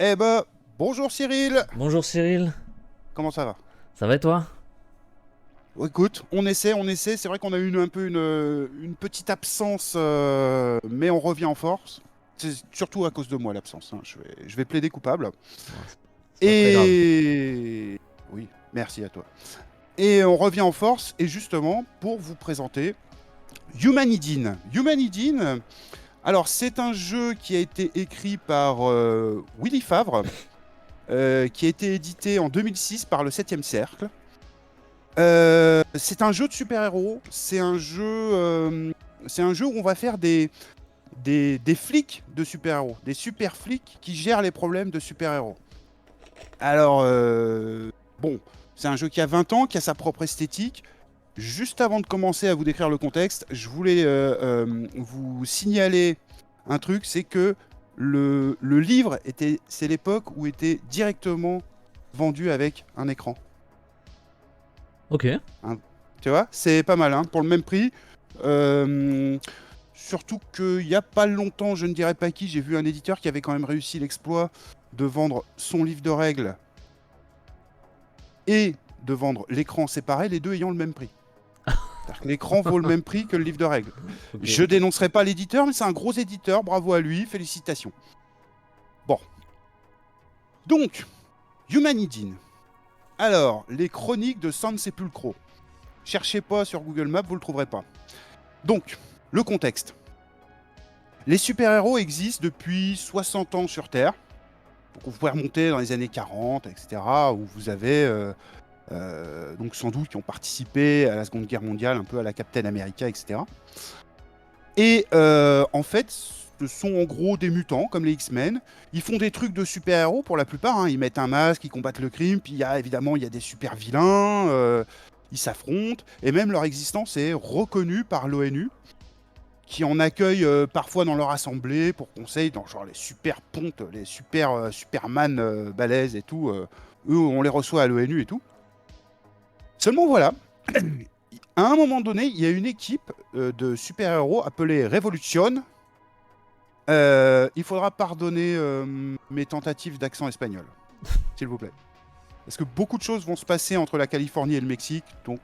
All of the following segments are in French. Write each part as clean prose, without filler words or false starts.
Eh ben, bonjour Cyril. Bonjour Cyril, Comment ça va? ça va et toi? Oh, écoute, on essaie. C'est vrai qu'on a eu un peu une petite absence, mais on revient en force. C'est surtout à cause de moi l'absence, hein. Je vais plaider coupable. Oh, c'est pas très grave. Et oui, merci à toi. Et on revient en force, et justement pour vous présenter Humanidine. Humanidine, alors c'est un jeu qui a été écrit par Willy Favre, qui a été édité en 2006 par le Septième Cercle. C'est un jeu de super-héros. C'est un jeu où on va faire des flics de super-héros, des super flics qui gèrent les problèmes de super-héros. Alors, bon, c'est un jeu qui a 20 ans, qui a sa propre esthétique. Juste avant de commencer à vous décrire le contexte, je voulais vous signaler un truc, c'est que le livre c'est l'époque où était directement vendu avec un écran. Ok. Hein. Tu vois, c'est pas mal, hein, pour le même prix. Euh, Surtout qu'il n'y a pas longtemps, je ne dirais pas qui, j'ai vu un éditeur qui avait quand même réussi l'exploit de vendre son livre de règles et de vendre l'écran séparé, les deux ayant le même prix. C'est-à-dire que l'écran vaut le même prix que le livre de règles. Ok. Je dénoncerai pas l'éditeur, mais c'est un gros éditeur, bravo à lui, félicitations. Bon, donc, Humanidine. Alors, les chroniques de San Sepulcro. Cherchez pas sur Google Maps, vous le trouverez pas. Donc, le contexte. Les super-héros existent depuis 60 ans sur Terre. Donc vous pouvez remonter dans les années 40, etc., où vous avez donc sans doute qui ont participé à la Seconde Guerre mondiale, un peu à la Captain America, etc. Et en fait, ce sont en gros des mutants, comme les X-Men. Ils font des trucs de super-héros pour la plupart, hein. Ils mettent un masque, ils combattent le crime, puis évidemment, il y a des super-vilains, ils s'affrontent, et même leur existence est reconnue par l'ONU, qui en accueillent parfois dans leur assemblée pour conseil, dans genre les super pontes, les super Superman balèzes et tout. Eux, on les reçoit à l'ONU et tout. Seulement voilà, à un moment donné, il y a une équipe de super-héros appelée Revolution. Il faudra pardonner mes tentatives d'accent espagnol, s'il vous plaît. Parce que beaucoup de choses vont se passer entre la Californie et le Mexique, donc.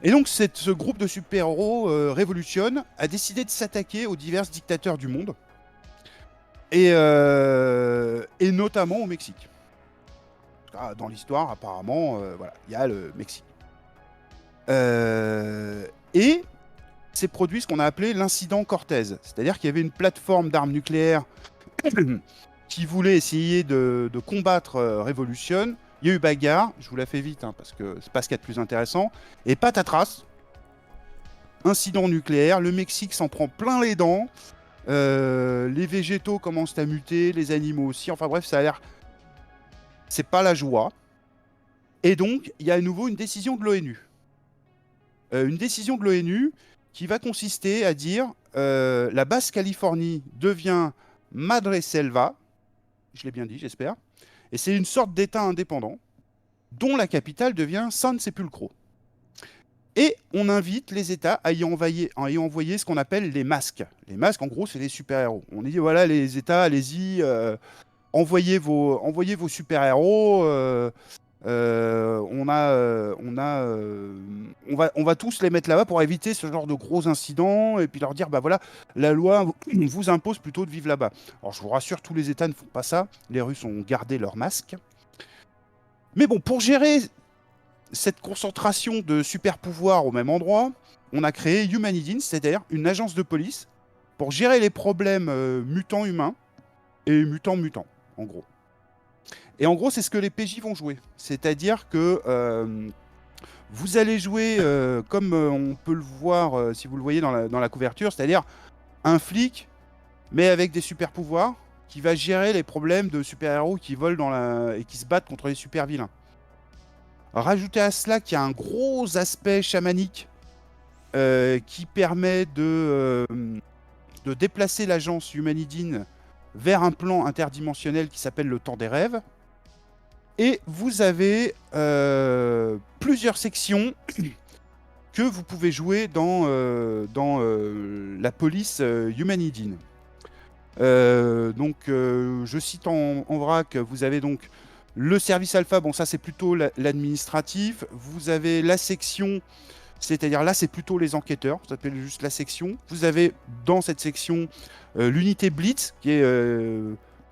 Et donc, ce groupe de super-héros Revolution a décidé de s'attaquer aux divers dictateurs du monde, et notamment au Mexique. Dans l'histoire, apparemment, voilà, il y a le Mexique. Et s'est produit ce qu'on a appelé l'incident Cortez. C'est-à-dire qu'il y avait une plateforme d'armes nucléaires qui voulait essayer de combattre Revolution. Il y a eu bagarre, je vous la fais vite, hein, parce que c'est pas ce qu'il y a de plus intéressant. Et patatras, incident nucléaire, le Mexique s'en prend plein les dents, les végétaux commencent à muter, les animaux aussi, enfin bref, ça a l'air... C'est pas la joie. Et donc, il y a à nouveau une décision de l'ONU. Une décision de l'ONU qui va consister à dire la Basse-Californie devient Madre Selva, je l'ai bien dit, j'espère, et c'est une sorte d'État indépendant dont la capitale devient San Sepulcro. Et on invite les États à y envoyer ce qu'on appelle les masques. Les masques, en gros, c'est les super-héros. On dit, voilà, les États, allez-y, envoyez vos super-héros. On va tous les mettre là-bas pour éviter ce genre de gros incidents et puis leur dire, bah voilà, la loi vous impose plutôt de vivre là-bas. Alors je vous rassure, tous les États ne font pas ça. Les Russes ont gardé leur masque. Mais bon, pour gérer cette concentration de super pouvoirs au même endroit, on a créé Humanidine, c'est-à-dire une agence de police pour gérer les problèmes mutants humains et mutants mutants, en gros. Et en gros, c'est ce que les PJ vont jouer. C'est-à-dire que vous allez jouer, comme on peut le voir si vous le voyez dans la couverture, c'est-à-dire un flic, mais avec des super pouvoirs, qui va gérer les problèmes de super-héros qui volent et qui se battent contre les super-vilains. Rajoutez à cela qu'il y a un gros aspect chamanique qui permet de déplacer l'agence Humanidine vers un plan interdimensionnel qui s'appelle le temps des rêves. Et vous avez plusieurs sections que vous pouvez jouer dans la police Humanidine. Je cite en vrac, vous avez donc le service alpha, bon ça c'est plutôt l'administratif, vous avez la section, c'est-à-dire là c'est plutôt les enquêteurs, ça s'appelle juste la section, vous avez dans cette section l'unité Blitz, qui est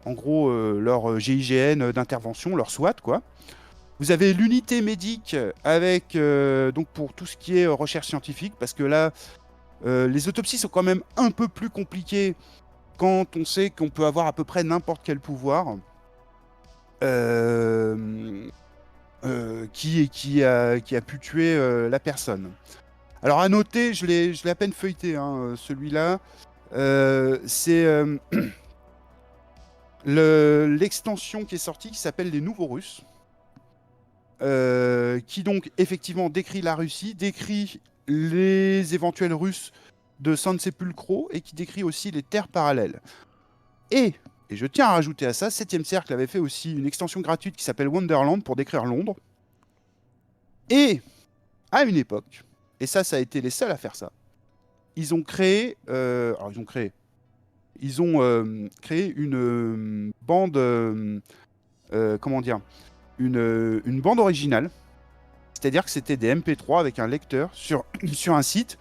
en gros leur GIGN d'intervention, leur SWAT quoi. Vous avez l'unité médic avec donc pour tout ce qui est recherche scientifique, parce que là les autopsies sont quand même un peu plus compliquées quand on sait qu'on peut avoir à peu près n'importe quel pouvoir qui a pu tuer la personne. Alors à noter, je l'ai à peine feuilleté, hein, celui-là. C'est l'extension qui est sortie qui s'appelle Les Nouveaux Russes. Qui donc effectivement décrit la Russie, décrit les éventuels Russes de San Sepulcro et qui décrit aussi les terres parallèles. Et je tiens à rajouter à ça, 7e Cercle avait fait aussi une extension gratuite qui s'appelle Wonderland pour décrire Londres. Et à une époque, et ça a été les seuls à faire ça, ils ont créé une bande, comment dire, une bande originale. C'est-à-dire que c'était des MP3 avec un lecteur sur un site.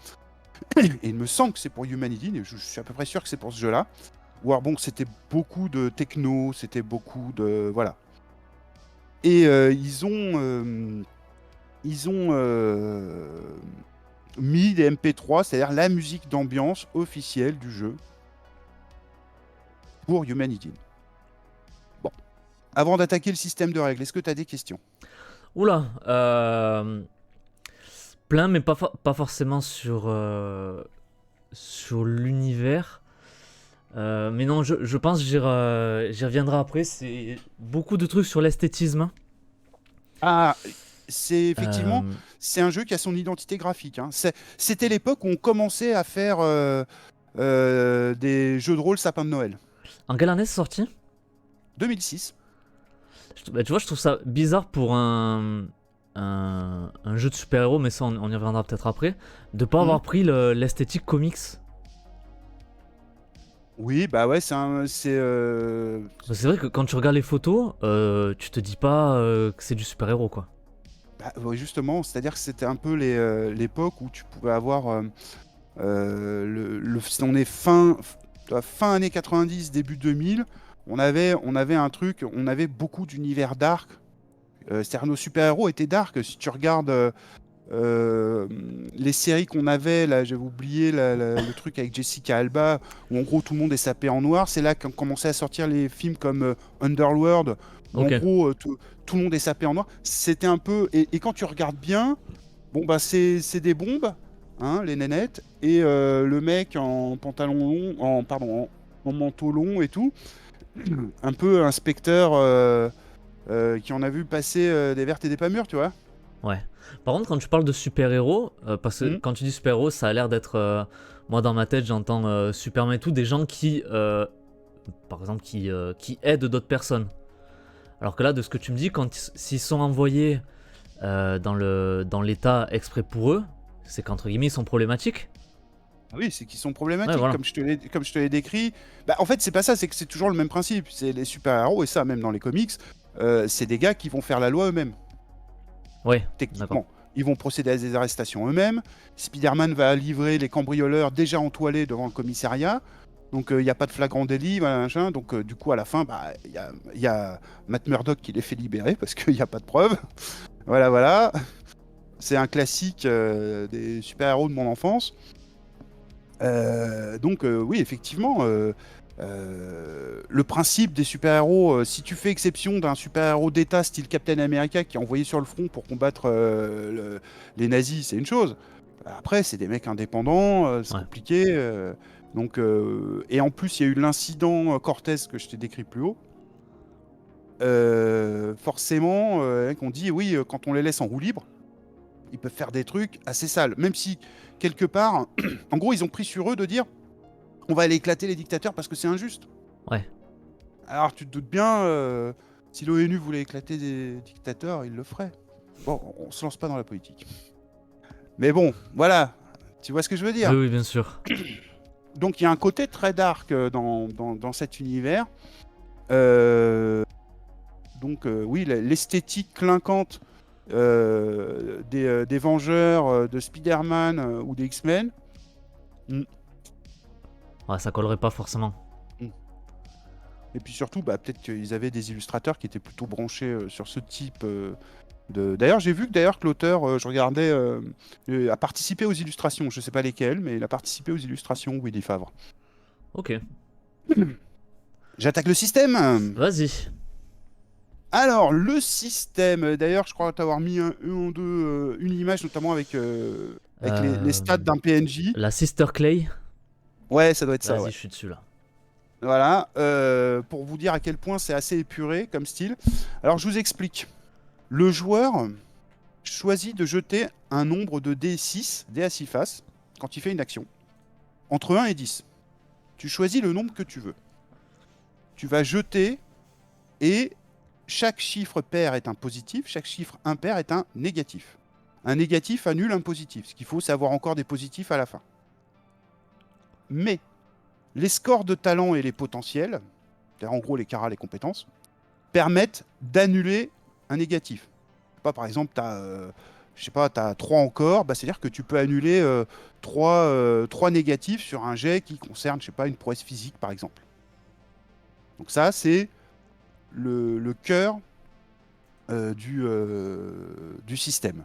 Et il me semble que c'est pour Humanity, et je suis à peu près sûr que c'est pour ce jeu-là. Ou alors bon, c'était beaucoup de techno, c'était beaucoup de... Voilà. Et ils ont mis des MP3, c'est-à-dire la musique d'ambiance officielle du jeu pour Humanity. Bon. Avant d'attaquer le système de règles, est-ce que tu as des questions ? Oula, plein, mais pas forcément sur l'univers. Mais non, je pense que j'y reviendrai après. C'est beaucoup de trucs sur l'esthétisme. Ah, c'est effectivement, Euh, c'est un jeu qui a son identité graphique, hein. C'était l'époque où on commençait à faire des jeux de rôle sapin de Noël. En quelle année c'est sorti? 2006. Bah, tu vois, je trouve ça bizarre pour un jeu de super-héros, mais ça on y reviendra peut-être après, de pas avoir pris l'esthétique comics. Oui, bah ouais, C'est vrai que quand tu regardes les photos, tu te dis pas que c'est du super-héros, quoi. bah, ouais, justement, c'est-à-dire que c'était un peu l'époque où tu pouvais avoir on est fin années 90, début 2000, on avait un truc, on avait beaucoup d'univers dark. C'est-à-dire nos super-héros étaient dark. Si tu regardes les séries qu'on avait, là, j'avais oublié le truc avec Jessica Alba, où en gros tout le monde est sapé en noir. C'est là qu'on commençait à sortir les films comme Underworld, où Ok. en gros tout le monde est sapé en noir. C'était un peu. Et quand tu regardes bien, bon, bah, c'est des bombes, hein, les nénettes, et le mec en pantalon long, en manteau long et tout. Un peu inspecteur qui en a vu passer des vertes et des pas mûres, tu vois. Ouais. Par contre, quand tu parles de super-héros, parce que Mhm. quand tu dis super-héros, ça a l'air d'être. Moi, dans ma tête, j'entends Superman et tout, des gens qui. Par exemple, qui aident d'autres personnes. Alors que là, de ce que tu me dis, s'ils sont envoyés dans l'état exprès pour eux, c'est qu'entre guillemets, ils sont problématiques. Ah oui, c'est qu'ils sont Ouais, problématiques, voilà. comme je te l'ai décrit. Bah, en fait, c'est pas ça, c'est que c'est toujours le même principe. C'est les super-héros, et ça, même dans les comics, c'est des gars qui vont faire la loi eux-mêmes, Ouais, d'accord. techniquement. Ils vont procéder à des arrestations eux-mêmes. Spider-Man va livrer les cambrioleurs déjà entoilés devant le commissariat. Donc, il n'y a pas de flagrant délit, voilà, machin. Donc, du coup, à la fin, bah, y a Matt Murdock qui les fait libérer parce qu'il n'y a pas de preuves. Voilà, voilà. C'est un classique des super-héros de mon enfance. Oui, effectivement, le principe des super-héros, si tu fais exception d'un super-héros d'État style Captain America qui est envoyé sur le front pour combattre les nazis, c'est une chose. Après, c'est des mecs indépendants, c'est Ouais. compliqué. Et en plus, il y a eu l'incident Cortez que je t'ai décrit plus haut. Forcément, on dit oui, quand on les laisse en roue libre, ils peuvent faire des trucs assez sales. Même si, quelque part, en gros, ils ont pris sur eux de dire on va aller éclater les dictateurs parce que c'est injuste. Ouais. Alors tu te doutes bien, si l'ONU voulait éclater des dictateurs, il le ferait. Bon, on se lance pas dans la politique. Mais bon, voilà, tu vois ce que je veux Oui, dire. oui, bien sûr. Donc il y a un côté très dark dans cet univers. Donc oui, l'esthétique clinquante des Vengeurs, de Spider-Man ou des X-Men. Mm. Ouais, ça collerait pas forcément. Et puis surtout, bah, peut-être qu'ils avaient des illustrateurs qui étaient plutôt branchés sur ce type de... D'ailleurs, j'ai vu que l'auteur, je regardais, a participé aux illustrations. Je sais pas lesquelles, mais il a participé aux illustrations, Willy Favre. Ok, J'attaque le système. vas-y. Alors, le système, d'ailleurs, je crois t'avoir mis une image, notamment avec les stats d'un PNJ. La Sister Clay. Ouais, ça doit être ça, Vas-y, ouais. je suis dessus là. Voilà, pour vous dire à quel point c'est assez épuré comme style. Alors, je vous explique. Le joueur choisit de jeter un nombre de D6, dés à 6 faces, quand il fait une action, entre 1 et 10. Tu choisis le nombre que tu veux. Tu vas jeter et chaque chiffre pair est un positif, chaque chiffre impair est un négatif. Un négatif annule un positif. Ce qu'il faut, c'est avoir encore des positifs à la fin. Mais les scores de talent et les potentiels, c'est-à-dire en gros les caras, les compétences, permettent d'annuler un négatif. Pas, par exemple, tu as 3 encore, bah, c'est-à-dire que tu peux annuler 3 négatifs sur un jet qui concerne, je sais pas, une prouesse physique, par exemple. Donc ça, c'est le cœur du système.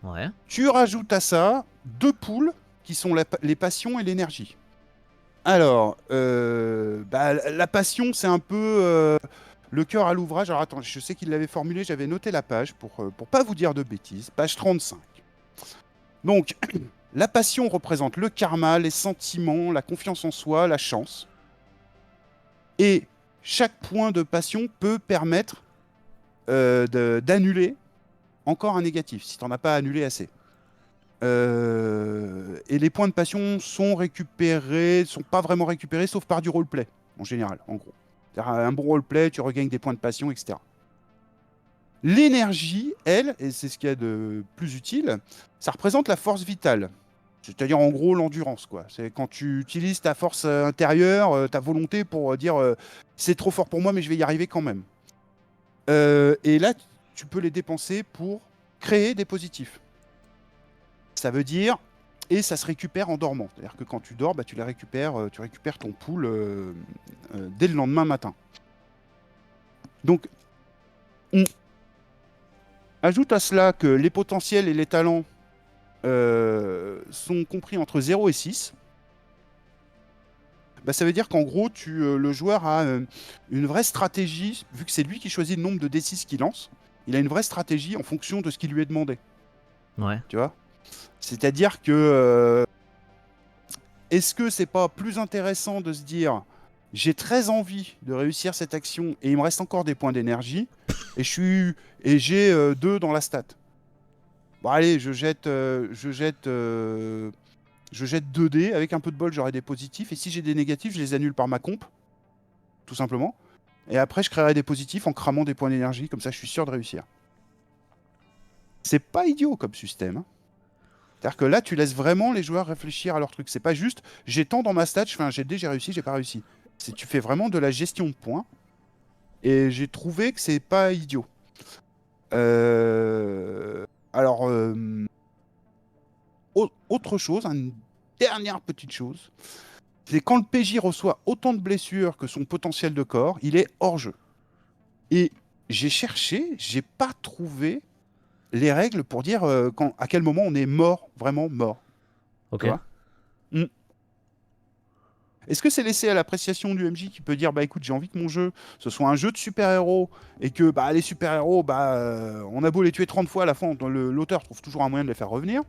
Ouais. Tu rajoutes à ça 2 poules qui sont les passions et l'énergie. Alors, la passion, c'est un peu le cœur à l'ouvrage. Alors attends, je sais qu'il l'avait formulé, j'avais noté la page pour pas vous dire de bêtises. Page 35. Donc, la passion représente le karma, les sentiments, la confiance en soi, la chance. Et chaque point de passion peut permettre d'annuler encore un négatif, si tu n'en as pas annulé assez. Et les points de passion sont pas vraiment récupérés, sauf par du roleplay, en général, en gros. C'est-à-dire, un bon roleplay, tu regagnes des points de passion, etc. L'énergie, elle, et c'est ce qu'il y a de plus utile, ça représente la force vitale. C'est-à-dire, en gros, l'endurance, quoi. C'est quand tu utilises ta force intérieure, ta volonté pour dire c'est trop fort pour moi, mais je vais y arriver quand même. Et là, tu peux les dépenser pour créer des positifs. Ça veut dire, et ça se récupère en dormant. C'est-à-dire que quand tu dors, bah, tu récupères ton pool dès le lendemain matin. Donc, on ajoute à cela que les potentiels et les talents sont compris entre 0 et 6. Bah, ça veut dire qu'en gros, le joueur a une vraie stratégie, vu que c'est lui qui choisit le nombre de D6 qu'il lance, il a une vraie stratégie en fonction de ce qui lui est demandé. Ouais. Tu vois ? C'est-à-dire que est-ce que c'est pas plus intéressant de se dire j'ai très envie de réussir cette action et il me reste encore des points d'énergie et j'ai 2 dans la stat. Bon allez, je jette 2 dés, avec un peu de bol j'aurai des positifs et si j'ai des négatifs je les annule par ma comp, tout simplement. Et après je créerai des positifs en cramant des points d'énergie, comme ça je suis sûr de réussir. C'est pas idiot comme système, hein. C'est-à-dire que là, tu laisses vraiment les joueurs réfléchir à leur truc. C'est pas juste, j'ai tant dans ma stat, je fais un jet de dés, j'ai réussi, j'ai pas réussi. Tu fais vraiment de la gestion de points. Et j'ai trouvé que c'est pas idiot. Alors, autre chose, une dernière petite chose, c'est quand le PJ reçoit autant de blessures que son potentiel de corps, il est hors jeu. Et j'ai cherché, j'ai pas trouvé les règles pour dire à quel moment on est mort, vraiment mort. Ok. Est-ce que c'est laissé à l'appréciation du MJ qui peut dire bah écoute, j'ai envie que mon jeu ce soit un jeu de super-héros et que bah les super-héros on a beau les tuer 30 fois à la fin, l'auteur trouve toujours un moyen de les faire revenir.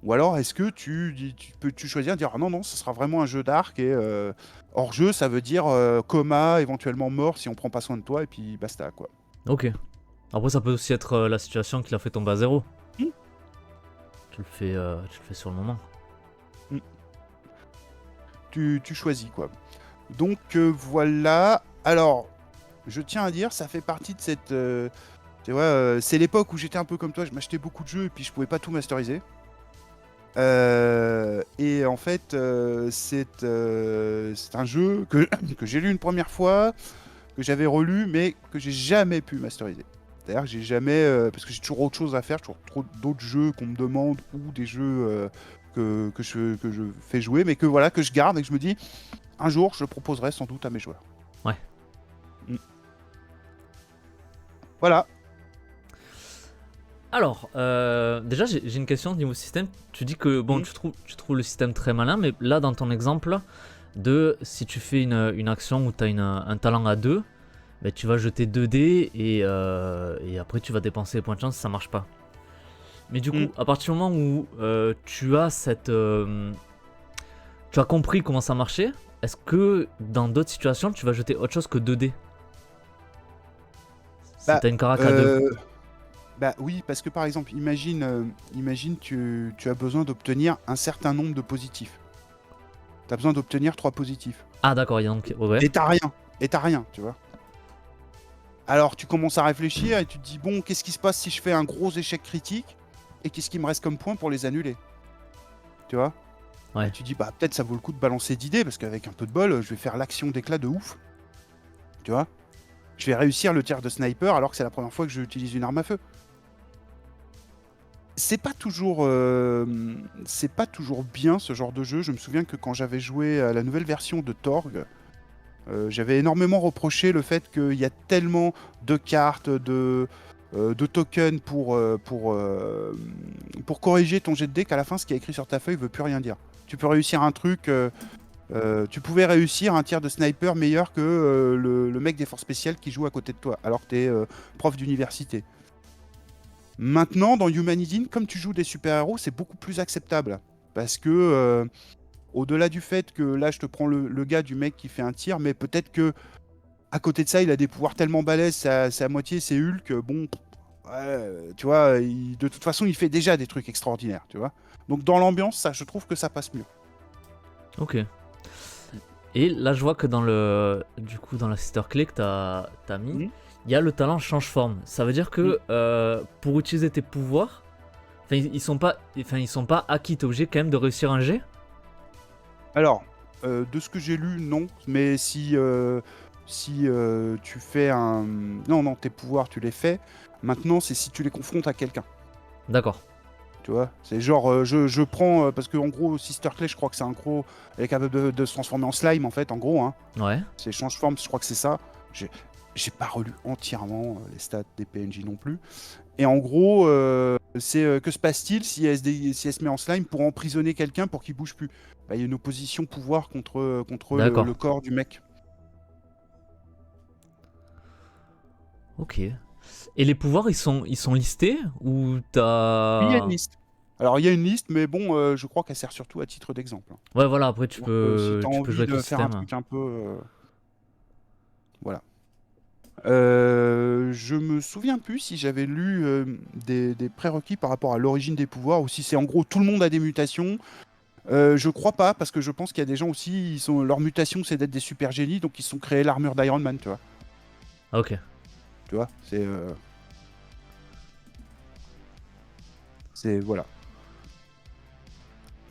Ou alors est-ce que tu peux choisir de dire ah non, ce sera vraiment un jeu d'arc et hors jeu, ça veut dire coma, éventuellement mort si on prend pas soin de toi et puis basta quoi. Ok. Après, ça peut aussi être la situation qui l'a fait tomber à 0. Tu le fais sur le moment. Tu choisis quoi. Donc voilà. Alors, je tiens à dire, ça fait partie de cette... tu vois, c'est l'époque où j'étais un peu comme toi, je m'achetais beaucoup de jeux et puis je pouvais pas tout masteriser. Et en fait, c'est un jeu que, que j'ai lu une première fois, que j'avais relu, mais que j'ai jamais pu masteriser. C'est-à-dire que j'ai jamais, parce que j'ai toujours autre chose à faire, toujours trop d'autres jeux qu'on me demande ou des jeux que je fais jouer, mais que voilà que je garde et que je me dis un jour je proposerai sans doute à mes joueurs. Ouais. Mm. Voilà. Alors, déjà, j'ai une question au niveau système. Tu dis que bon, Mm. tu trouves le système très malin, mais là, dans ton exemple, si tu fais une action où tu as un talent à 2, ben, tu vas jeter 2 dés et après tu vas dépenser les points de chance si ça marche pas. Mais du Mm. coup, à partir du moment où tu as tu as compris comment ça marchait, est-ce que dans d'autres situations, tu vas jeter autre chose que 2 dés si Bah, tu as une carac à 2? euh, Bah oui, parce que par exemple, imagine tu as besoin d'obtenir un certain nombre de positifs. Tu as besoin d'obtenir 3 positifs. Ah d'accord, il y a donc... Ouais. Et t'as rien. Et t'as rien, tu vois. Alors tu commences à réfléchir et tu te dis, bon, qu'est-ce qui se passe si je fais un gros échec critique? Et qu'est-ce qui me reste comme point pour les annuler? Tu vois? Et Ouais. tu dis, bah peut-être ça vaut le coup de balancer d'idées, parce qu'avec un peu de bol, je vais faire l'action d'éclat de ouf. Tu vois? Je vais réussir le tir de sniper alors que c'est la première fois que j'utilise une arme à feu. C'est pas toujours, c'est pas toujours bien ce genre de jeu. Je me souviens que quand j'avais joué à la nouvelle version de Torg, j'avais énormément reproché le fait qu'il y a tellement de cartes, de tokens pour corriger ton jet de dés qu'à la fin, ce qui est écrit sur ta feuille veut plus rien dire. Tu peux réussir un truc, tu pouvais réussir un tir de sniper meilleur que le mec des forces spéciales qui joue à côté de toi, alors que t'es prof d'université. Maintenant, dans Humanity, comme tu joues des super-héros, c'est beaucoup plus acceptable. Parce que, au-delà du fait que là, je te prends le gars du mec qui fait un tir, mais peut-être que à côté de ça, il a des pouvoirs tellement balèzes, c'est à moitié, c'est Hulk, bon, ouais, tu vois, de toute façon, il fait déjà des trucs extraordinaires, tu vois. Donc, dans l'ambiance, ça, je trouve que ça passe mieux. Ok. Et là, je vois que du coup, dans la Sister Clay que t'as mis, Mhm. il y a le talent change forme. Ça veut dire que pour utiliser tes pouvoirs, ils sont pas acquis. T'es obligé quand même de réussir un jet. Alors, de ce que j'ai lu, non. Mais si tu fais un... Non, non, tes pouvoirs, tu les fais. Maintenant, c'est si tu les confrontes à quelqu'un. D'accord. Tu vois, c'est genre, je prends... parce que en gros, Sister Clay, je crois que c'est un gros... Elle est capable de se transformer en slime, en fait, en gros. Hein. Ouais. C'est change forme, je crois que c'est ça. J'ai j'ai pas relu entièrement les stats des PNJ non plus. Et en gros, c'est que se passe-t-il si elle se met en slime pour emprisonner quelqu'un pour qu'il bouge plus? Bah, il y a une opposition pouvoir contre D'accord. le corps du mec. Ok. Et les pouvoirs, ils sont listés ou Oui, il y a une t'as... liste. Alors, il y a une liste, mais bon, je crois qu'elle sert surtout à titre d'exemple. Hein. Ouais, voilà. Après, Donc, si t'as tu peux jouer envie avec le de faire un système. truc un peu... voilà. Je me souviens plus si j'avais lu des prérequis par rapport à l'origine des pouvoirs ou si c'est en gros tout le monde a des mutations. Je crois pas, parce que je pense qu'il y a des gens aussi, leur mutation c'est d'être des super génies, donc ils se sont créés l'armure d'Iron Man, tu vois. Ah, ok. Tu vois, c'est voilà.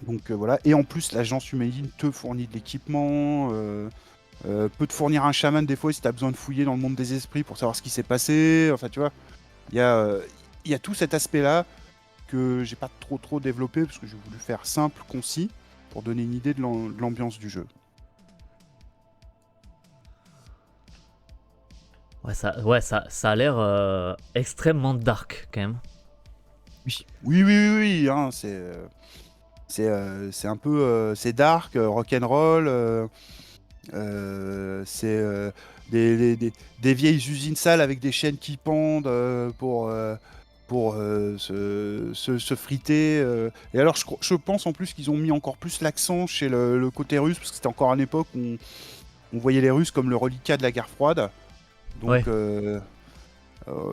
Donc voilà. Et en plus, l'agence humaine te fournit de l'équipement, peut te fournir un chaman des fois si t'as besoin de fouiller dans le monde des esprits pour savoir ce qui s'est passé. Enfin, tu vois, il y a, euh, il y a tout cet aspect-là que j'ai pas trop développé parce que j'ai voulu faire simple, concis, pour donner une idée de l'ambiance du jeu. Ça a l'air extrêmement dark quand même. Oui, hein, c'est un peu c'est dark, rock'n'roll, c'est des vieilles usines sales avec des chaînes qui pendent pour se friter. Et alors je pense en plus qu'ils ont mis encore plus l'accent chez le côté russe, parce que c'était encore à une époque où on voyait les Russes comme le reliquat de la guerre froide. Ouais.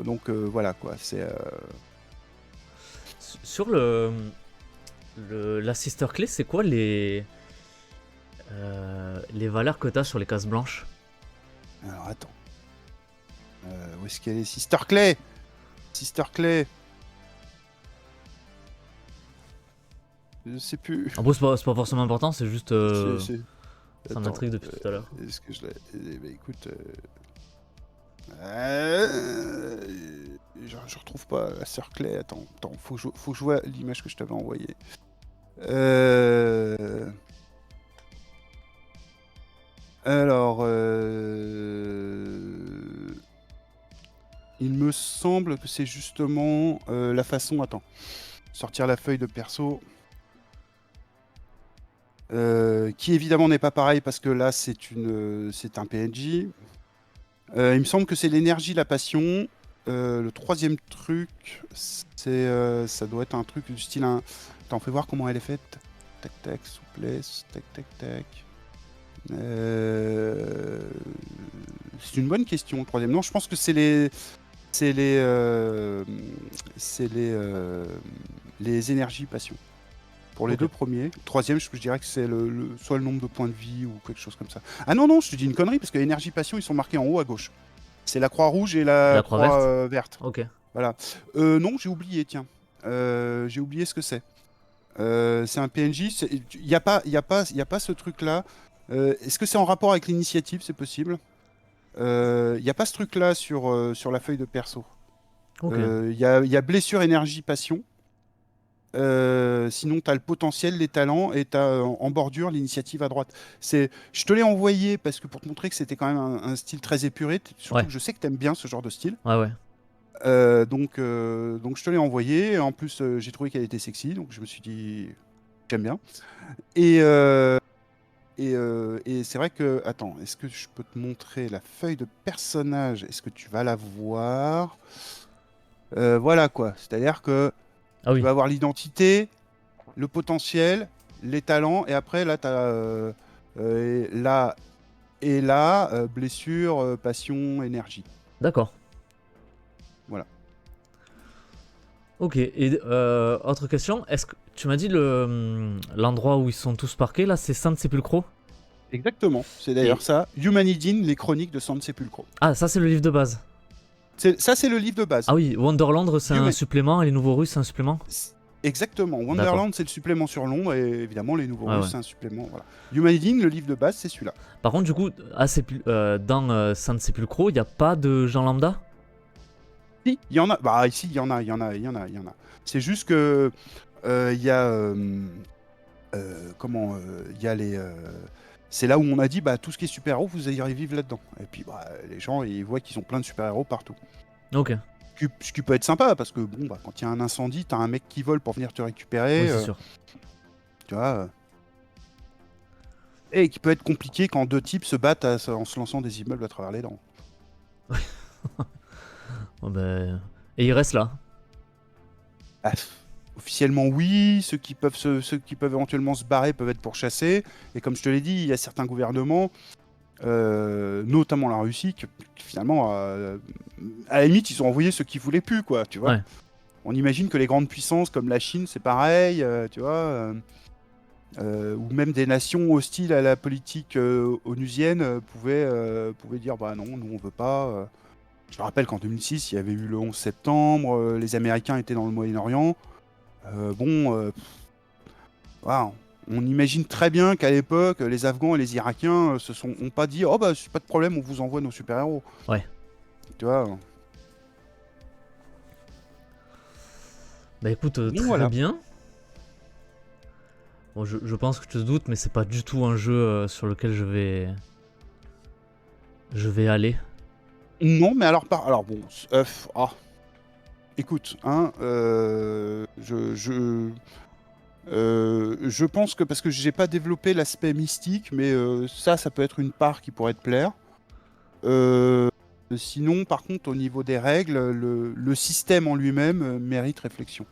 Donc voilà quoi, c'est... Sur la Sister Clay, c'est quoi les valeurs que t'as sur les cases blanches? Alors attends. Où est-ce qu'elle est? Sister Clay! Sister Clay! Je sais plus. En gros, c'est pas forcément important, c'est juste. C'est- Ça Attends, m'intrigue depuis tout à l'heure. est-ce que je l'ai. Bah écoute. Je retrouve pas la sœur Clay. Attends, faut que je vois l'image que je t'avais envoyée. Alors, il me semble que c'est justement la façon. Attends, sortir la feuille de perso. Qui évidemment n'est pas pareil parce que là c'est un PNJ. Il me semble que c'est l'énergie, la passion. Le troisième truc, ça doit être un truc du style. Attends, fais voir comment elle est faite. Tac tac, souplesse, tac tac tac. C'est une bonne question, le troisième. Non, je pense que les énergies passion. Pour les Ok. deux premiers. Le troisième, je dirais que c'est soit le nombre de points de vie ou quelque chose comme ça. Ah non, je te dis une connerie, parce que énergie passion, ils sont marqués en haut à gauche. C'est la croix rouge et la, La croix verte verte. Ok. Voilà. Non, j'ai oublié, tiens. J'ai oublié ce que c'est. C'est un PNJ. Il n'y a pas ce truc-là. Est-ce que c'est en rapport avec l'initiative? C'est possible. Il n'y a pas ce truc-là sur la feuille de perso. Ok. Il y a blessure, énergie, passion. Sinon, tu as le potentiel, les talents, et tu as en bordure l'initiative à droite. Je te l'ai envoyé parce que pour te montrer que c'était quand même un style très épuré, surtout Ouais. que je sais que tu aimes bien ce genre de style. Ouais. Donc je te l'ai envoyé. En plus, j'ai trouvé qu'elle était sexy, donc je me suis dit, j'aime bien. Et, et c'est vrai que, attends, est-ce que je peux te montrer la feuille de personnage? Est-ce que tu vas la voir? Voilà quoi. C'est-à-dire que Ah tu oui. vas avoir l'identité, le potentiel, les talents, et après, là, tu as là et là, blessure, passion, énergie. D'accord. Voilà. Ok. Et autre question, est-ce que tu m'as dit l'endroit où ils sont tous parqués là, c'est San Sepulcro? Exactement. C'est Et d'ailleurs ça. Humanidine, les chroniques de San Sepulcro. ah, ça c'est le livre de base. Ça, c'est le livre de base. Ah oui, Wonderland c'est un Human- supplément et les Nouveaux Russes c'est un supplément. Exactement. D'accord. Wonderland, c'est le supplément sur Londres, et évidemment, les Nouveaux Ouais, Russes, ouais. c'est un supplément. Voilà. Humanidine, le livre de base, c'est celui-là. Par contre, du coup, dans San Sepulcro, il n'y a pas de gens lambda? Si, il y en a. Bah, ici, il y en a, il y en a, il y en a, il y en a. C'est juste que il y a. Comment il y a les. C'est là où on a dit, bah, tout ce qui est super-héros, vous irez vivre là-dedans. Et puis, bah, les gens, ils voient qu'ils ont plein de super-héros partout. Ok. Ce qui peut être sympa, parce que, bon, bah, quand il y a un incendie, t'as un mec qui vole pour venir te récupérer. Oui, c'est sûr. Tu vois. Et qui peut être compliqué quand deux types se battent en se lançant des immeubles à travers les dents. Bon, ben, et il reste là. Ah, officiellement, oui. Ceux qui peuvent éventuellement se barrer peuvent être pourchassés. Et comme je te l'ai dit, il y a certains gouvernements, notamment la Russie, qui finalement, à la limite, ils ont envoyé ceux qui voulaient plus, quoi. Tu vois. Ouais. On imagine que les grandes puissances comme la Chine, c'est pareil, tu vois. Ou même des nations hostiles à la politique onusienne pouvaient dire bah non, nous on veut pas. Je me rappelle qu'en 2006, il y avait eu le 11 septembre, les Américains étaient dans le Moyen-Orient. Voilà, on imagine très bien qu'à l'époque, les Afghans et les Irakiens ont pas dit oh bah c'est pas de problème, on vous envoie nos super-héros. Ouais. Tu vois. Bah écoute, Donc très voilà. bien. Bon, je pense que tu te doutes, mais c'est pas du tout un jeu sur lequel je vais aller. Non, mais alors bon, écoute, hein, je pense que parce que j'ai pas développé l'aspect mystique, mais ça peut être une part qui pourrait te plaire. Sinon, par contre, au niveau des règles, le système en lui-même mérite réflexion.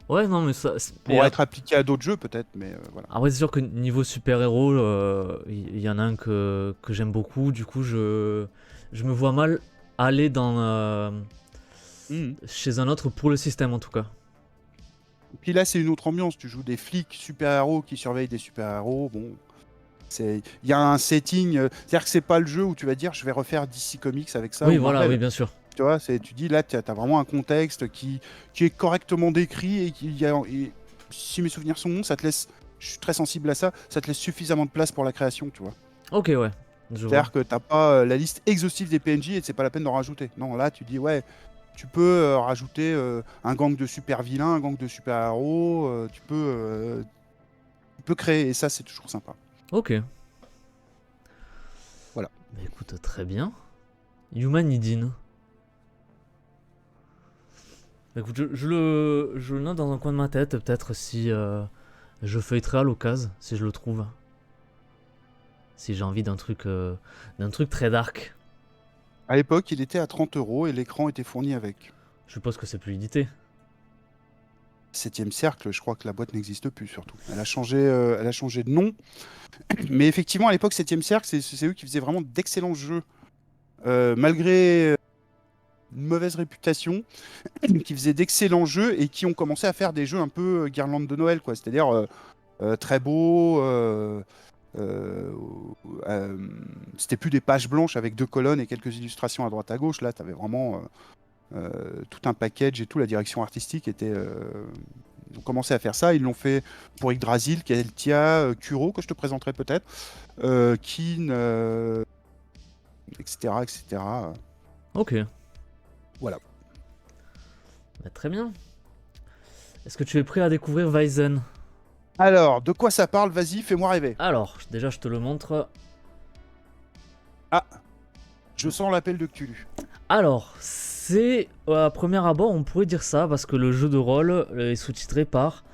Ouais, non, mais ça. Pour être appliqué à d'autres jeux, peut-être, mais voilà. Après, c'est sûr que niveau super-héros, il y en a un que j'aime beaucoup. Du coup, je me vois mal aller chez un autre pour le système en tout cas. Et puis là, c'est une autre ambiance. Tu joues des flics super-héros qui surveillent des super-héros. Bon, il y a un setting. C'est-à-dire que c'est pas le jeu où tu vas dire je vais refaire DC Comics avec ça Oui, ou voilà, Marvel. oui, bien sûr. Tu vois, tu dis là, tu as vraiment un contexte qui est correctement décrit et si mes souvenirs sont bons, ça te laisse, je suis très sensible à ça, ça te laisse suffisamment de place pour la création, tu vois. Ok, ouais, je vois. C'est-à-dire que t'as pas la liste exhaustive des PNJ et c'est pas la peine d'en rajouter. Non, là tu dis ouais, tu peux rajouter un gang de super vilains, un gang de super héros, tu peux créer et ça c'est toujours sympa. Ok. Voilà. Bah écoute, très bien. Humanidine. Bah écoute, je le note dans un coin de ma tête, peut-être si je feuilleterai à l'occasion, si je le trouve. Si j'ai envie d'un truc très dark. À l'époque, il était à 30 € et l'écran était fourni avec. Je suppose que c'est plus édité. 7ème cercle, je crois que la boîte n'existe plus surtout. Elle a changé de nom. Mais effectivement, à l'époque, 7ème cercle, c'est eux qui faisaient vraiment d'excellents jeux. Malgré une mauvaise réputation, qui faisaient d'excellents jeux et qui ont commencé à faire des jeux un peu guirlande de Noël, quoi. C'est-à-dire très beaux. C'était plus des pages blanches avec 2 colonnes et quelques illustrations à droite à gauche. Là, tu avais vraiment tout un package et tout. La direction artistique était. Ils ont commencé à faire ça. Ils l'ont fait pour Yggdrasil, Keltia, Kuro, que je te présenterai peut-être, Kin, etc., etc. Ok. Voilà. Bah, très bien. Est-ce que tu es prêt à découvrir Weizen? Alors, de quoi ça parle? Vas-y, fais-moi rêver. Alors, déjà je te le montre. Ah, je sens l'appel de Cthulhu. Alors, c'est à premier abord, on pourrait dire ça parce que le jeu de rôle est sous-titré par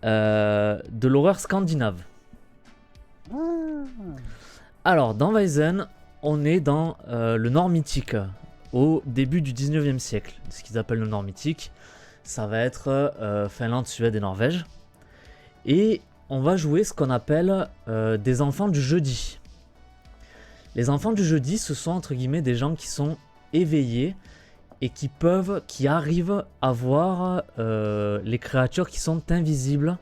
de l'horreur scandinave. Alors, dans Weizen, on est dans le Nord mythique, au début du 19e siècle. Ce qu'ils appellent le Nord mythique, ça va être Finlande, Suède et Norvège. Et on va jouer ce qu'on appelle des enfants du jeudi. Les enfants du jeudi, ce sont entre guillemets des gens qui sont éveillés et qui arrivent à voir les créatures qui sont invisibles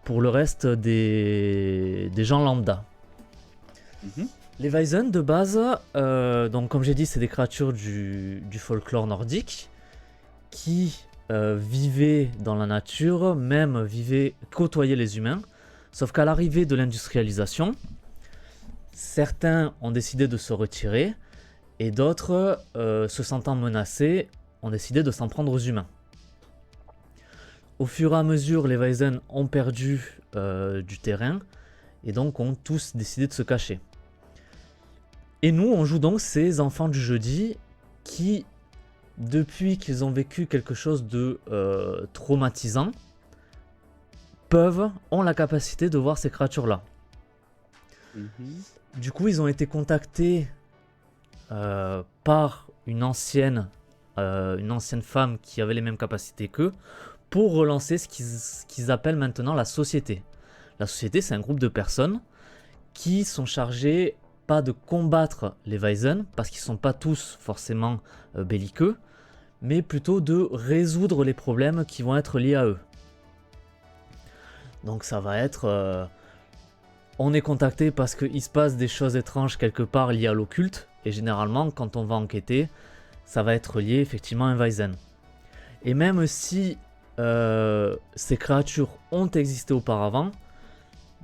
pour le reste des gens lambda. Les Weizen de base, donc comme j'ai dit, c'est des créatures du folklore nordique qui vivaient dans la nature, même côtoyaient les humains, sauf qu'à l'arrivée de l'industrialisation, certains ont décidé de se retirer et d'autres, se sentant menacés, ont décidé de s'en prendre aux humains. Au fur et à mesure, les Weizen ont perdu du terrain et donc ont tous décidé de se cacher. Et nous, on joue donc ces enfants du jeudi qui, depuis qu'ils ont vécu quelque chose de traumatisant, ont la capacité de voir ces créatures-là. Du coup, ils ont été contactés par une ancienne femme qui avait les mêmes capacités qu'eux pour relancer ce qu'ils appellent maintenant la société. La société, c'est un groupe de personnes qui sont chargées pas de combattre les Weizen, parce qu'ils ne sont pas tous forcément belliqueux, mais plutôt de résoudre les problèmes qui vont être liés à eux. Donc ça va être... on est contacté parce qu'il se passe des choses étranges quelque part liées à l'occulte, et généralement quand on va enquêter, ça va être lié effectivement à un Weizen. Et même si ces créatures ont existé auparavant,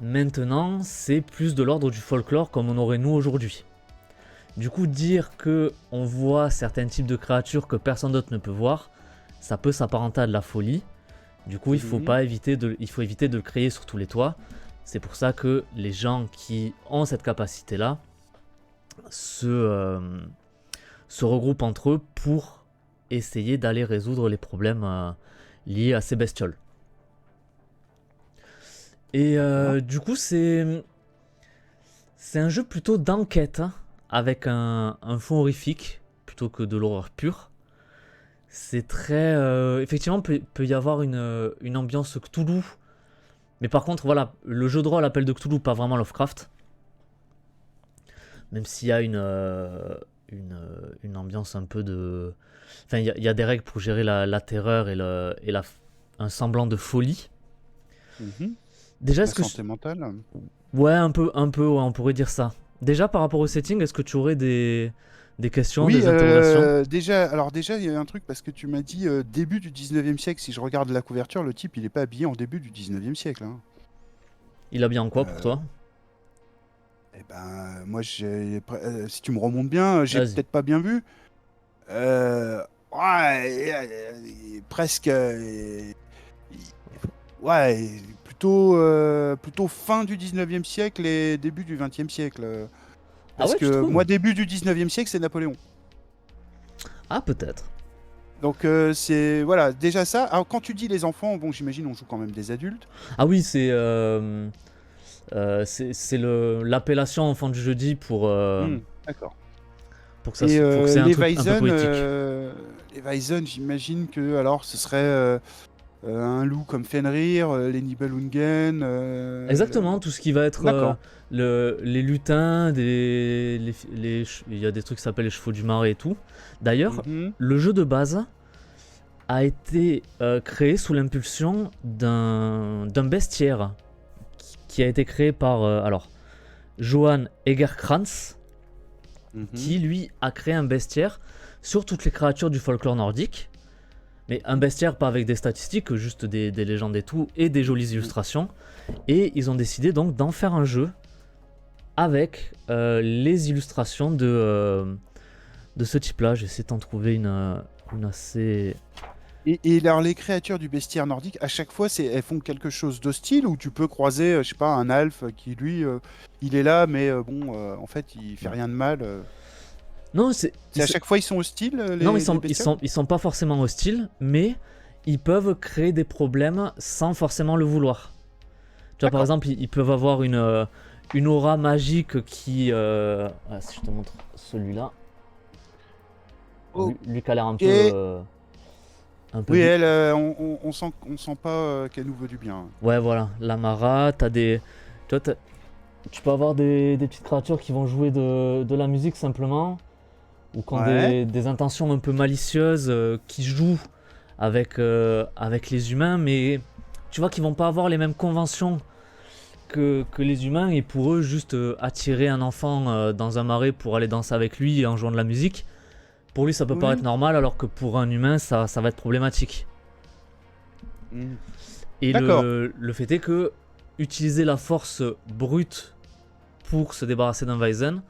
maintenant c'est plus de l'ordre du folklore comme on aurait nous aujourd'hui. Du coup, dire que on voit certains types de créatures que personne d'autre ne peut voir, ça peut s'apparenter à de la folie. Du coup, il faut éviter de le créer sur tous les toits. C'est pour ça que les gens qui ont cette capacité-là se regroupent entre eux pour essayer d'aller résoudre les problèmes liés à ces bestioles. Et du coup, c'est un jeu plutôt d'enquête, hein, avec un fond horrifique plutôt que de l'horreur pure. C'est très... effectivement, peut y avoir une ambiance Cthulhu. Mais par contre, voilà, le jeu de rôle appelle de Cthulhu, pas vraiment Lovecraft. Même s'il y a une ambiance un peu de... Enfin, il y a des règles pour gérer la terreur et un semblant de folie. Déjà, la santé mentale. Ouais, un peu, ouais, on pourrait dire ça. Déjà, par rapport au setting, est-ce que tu aurais des Des questions, Oui, des interrogations? déjà, il y a un truc parce que tu m'as dit début du 19e siècle. Si je regarde la couverture, le type, il est pas habillé en début du 19e siècle, hein. Il a bien en quoi pour Euh, toi? eh ben, moi, si tu me remontes bien, j'ai Vas-y. peut-être pas bien vu. Ouais, presque. Ouais, plutôt fin du 19e siècle et début du 20e siècle. Ah Parce ouais, tu que trouves? moi, début du 19e siècle, c'est Napoléon. Ah, peut-être. Donc, c'est. Voilà, déjà ça. Alors, quand tu dis les enfants, bon, j'imagine, on joue quand même des adultes. Ah oui, c'est l'appellation enfant du jeudi D'accord. pour que ça, Et pour que c'est un truc un peu poétique. Les Weizen, j'imagine que alors ce serait un loup comme Fenrir, les Nibelungen. Exactement, tout ce qui va être D'accord. les lutins, il y a des trucs qui s'appellent les chevaux du marais et tout. D'ailleurs, Mhm. le jeu de base a été créé sous l'impulsion d'un bestiaire qui a été créé par Johann Egerkrans, Mhm. qui lui a créé un bestiaire sur toutes les créatures du folklore nordique. Mais un bestiaire pas avec des statistiques, juste des légendes et tout, et des jolies Mhm. illustrations. Et ils ont décidé donc d'en faire un jeu avec les illustrations de ce type-là. J'essaie d'en trouver une assez... Et alors, les créatures du bestiaire nordique, à chaque fois, elles font quelque chose d'hostile ou tu peux croiser, je sais pas, un alphe qui, lui, il est là, mais bon, en fait, il fait rien de mal. Non, C'est à chaque fois, ils sont hostiles, non, les bestioles? ils sont pas forcément hostiles, mais ils peuvent créer des problèmes sans forcément le vouloir. Tu vois, par D'accord. exemple, ils peuvent avoir une aura magique qui... si je te montre celui-là, Ok. lui qui a l'air un peu Oui, elle, on sent pas qu'elle nous veut du bien. Ouais, voilà, l'Amara, t'as des... Tu vois, tu peux avoir des petites créatures qui vont jouer de la musique simplement, ou qui ont Ouais. des intentions un peu malicieuses, qui jouent avec les humains, mais tu vois qu'ils vont pas avoir les mêmes conventions que les humains, et pour eux, juste attirer un enfant dans un marais pour aller danser avec lui en jouant de la musique, pour lui ça peut paraître Oui. normal, alors que pour un humain ça va être problématique. Hmm. Et D'accord. le fait est que utiliser la force brute pour se débarrasser d'un Weizen,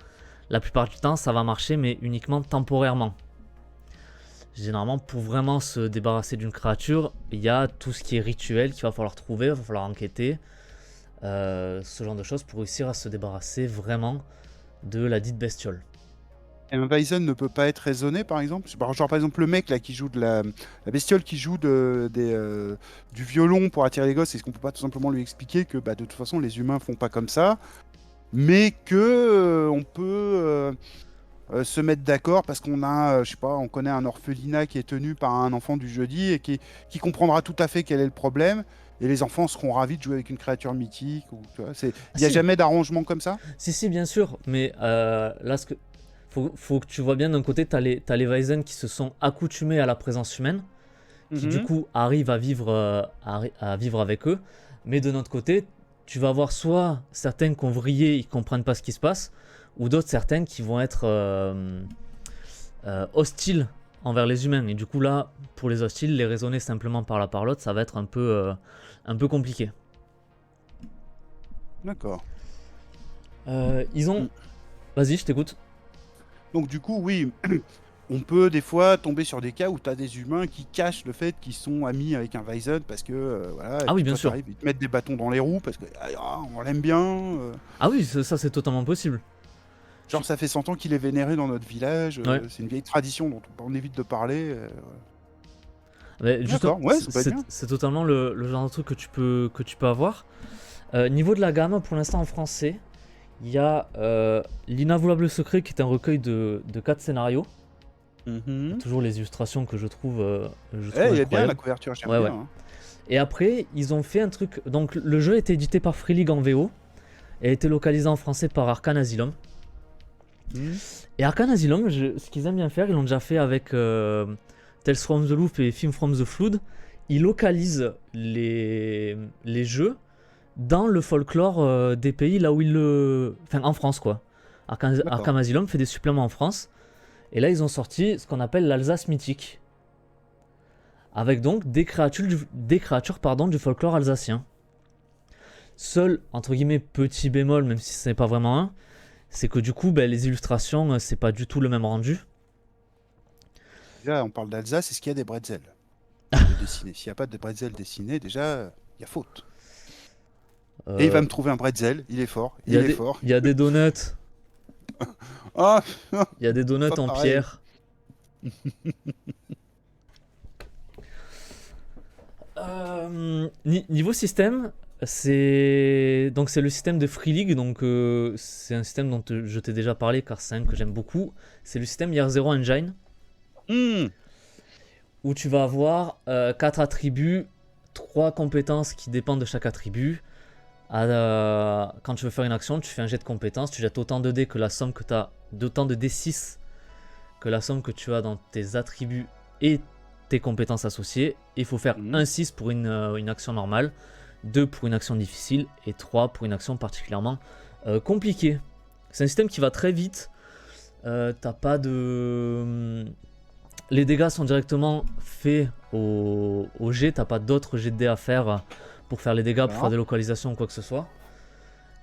la plupart du temps ça va marcher, mais uniquement temporairement. Généralement, pour vraiment se débarrasser d'une créature, il y a tout ce qui est rituel qu'il va falloir trouver, il va falloir enquêter, ce genre de choses pour réussir à se débarrasser vraiment de la dite bestiole. Et un Bison ne peut pas être raisonné, par exemple? Genre, par exemple, le mec là qui joue la bestiole qui joue du violon pour attirer les gosses, est-ce qu'on peut pas tout simplement lui expliquer que bah, de toute façon les humains font pas comme ça, mais que on peut se mettre d'accord parce qu'on a, je sais pas, on connaît un orphelinat qui est tenu par un enfant du jeudi et qui comprendra tout à fait quel est le problème, et les enfants seront ravis de jouer avec une créature mythique, ou tu vois, Ah il n'y a si, jamais d'arrangement comme ça? si, bien sûr, mais là, faut que tu vois bien d'un côté, t'as les Weizen qui se sont accoutumés à la présence humaine, qui du Mhm. coup arrivent à vivre avec eux, mais de notre côté, tu vas avoir soit certains qui ont vrillé, ils comprennent pas ce qui se passe, ou d'autres certains qui vont être hostiles envers les humains. Et du coup là, pour les hostiles, les raisonner simplement par la par l'autre, ça va être un peu compliqué. D'accord. Ils ont... Mm. Vas-y, je t'écoute. Donc du coup, oui, on peut des fois tomber sur des cas où tu as des humains qui cachent le fait qu'ils sont amis avec un Weizen parce que voilà, et Ah oui, puis bien toi tu sûr. arrives, ils te mettent des bâtons dans les roues parce que on l'aime bien. Ah oui, ça c'est totalement possible. Genre ça fait 100 ans qu'il est vénéré dans notre village, Ouais. c'est une vieille tradition dont on évite de parler. Mais justement, D'accord, ouais, ça peut être bien. c'est totalement le genre de truc que tu peux avoir. Niveau de la gamme, pour l'instant en français, il y a L'inavouable secret qui est un recueil de 4 scénarios. Il y a Mhm. toujours les illustrations que je trouve Eh, il est bien la incroyables. couverture, j'aime Ouais, bien, ouais. hein. Et après, ils ont fait un truc. Donc, le jeu a été édité par Free League en VO et a été localisé en français par Arcane Asylum. Mhm. Et Arcane Asylum, ce qu'ils aiment bien faire, ils l'ont déjà fait avec Tales from the Loop et Film from the Flood. Ils localisent les jeux dans le folklore des pays là où ils le. Enfin, en France quoi. D'accord. Arkham Asylum fait des suppléments en France Et là, ils ont sorti ce qu'on appelle l'Alsace mythique. Avec donc des créatures, du folklore alsacien. Seul, entre guillemets, petit bémol, même si ce n'est pas vraiment un, c'est que du coup, les illustrations, c'est pas du tout le même rendu. Déjà, on parle d'Alsace, est-ce qu'il y a des bretzels dessinés? S'il n'y a pas de bretzel dessiné, déjà, il y a faute. Et il va me trouver un bretzel, il est fort, Il il est fort. y a des donuts. Ah, Il y a des donuts pas en pareil. pierre. Niveau système, c'est le système de Free League, donc c'est un système dont je t'ai déjà parlé car c'est un que j'aime beaucoup. C'est le système Year Zero Engine où tu vas avoir 4 attributs, 3 compétences qui dépendent de chaque attribut. Quand tu veux faire une action, tu fais un jet de compétences, tu jettes autant de dés que la somme que tu as, d'autant de D6 que la somme que tu as dans tes attributs et tes compétences associées. Il faut faire 1 6 pour une action normale, 2 pour une action difficile et 3 pour une action particulièrement compliquée. C'est un système qui va très vite. T'as pas de... Les dégâts sont directement faits au jet, t'as pas d'autres jets de dés à faire pour faire les dégâts, pour faire des localisations ou quoi que ce soit.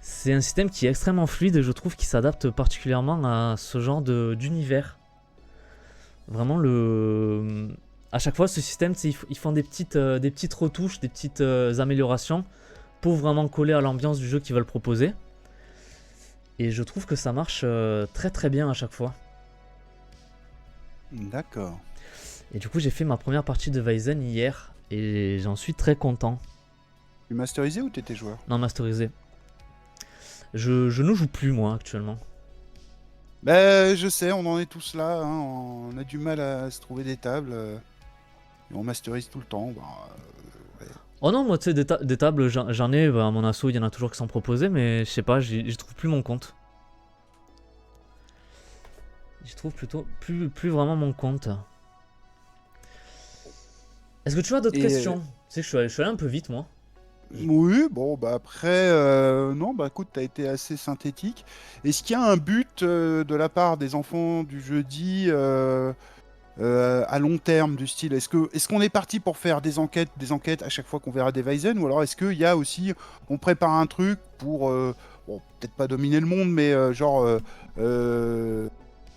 C'est un système qui est extrêmement fluide et je trouve qu'il s'adapte particulièrement à ce genre d'univers. Vraiment, à chaque fois, ce système, ils font des petites retouches, des petites améliorations pour vraiment coller à l'ambiance du jeu qu'ils veulent proposer. Et je trouve que ça marche très très bien à chaque fois. D'accord. Et du coup, j'ai fait ma première partie de Weizen hier et j'en suis très content. Tu masterisé ou t'étais joueur? Non, masterisé. Je ne joue plus moi actuellement. Je sais, on en est tous là, hein, on a du mal à se trouver des tables. Et on masterise tout le temps. Ouais. Oh non, moi tu sais, des tables, j'en ai, à mon asso, il y en a toujours qui sont proposés, mais je sais pas, j'y trouve plus mon compte. J'y trouve plutôt plus vraiment mon compte. Est-ce que tu as d'autres questions? Tu sais que je suis allé un peu vite, moi. Oui, bon, après, non, écoute, t'as été assez synthétique. Est-ce qu'il y a un but de la part des enfants du jeudi à long terme du style? Est-ce qu'on est parti pour faire des enquêtes à chaque fois qu'on verra des Weizen, ou alors est-ce qu'il y a aussi, on prépare un truc pour, bon, peut-être pas dominer le monde, mais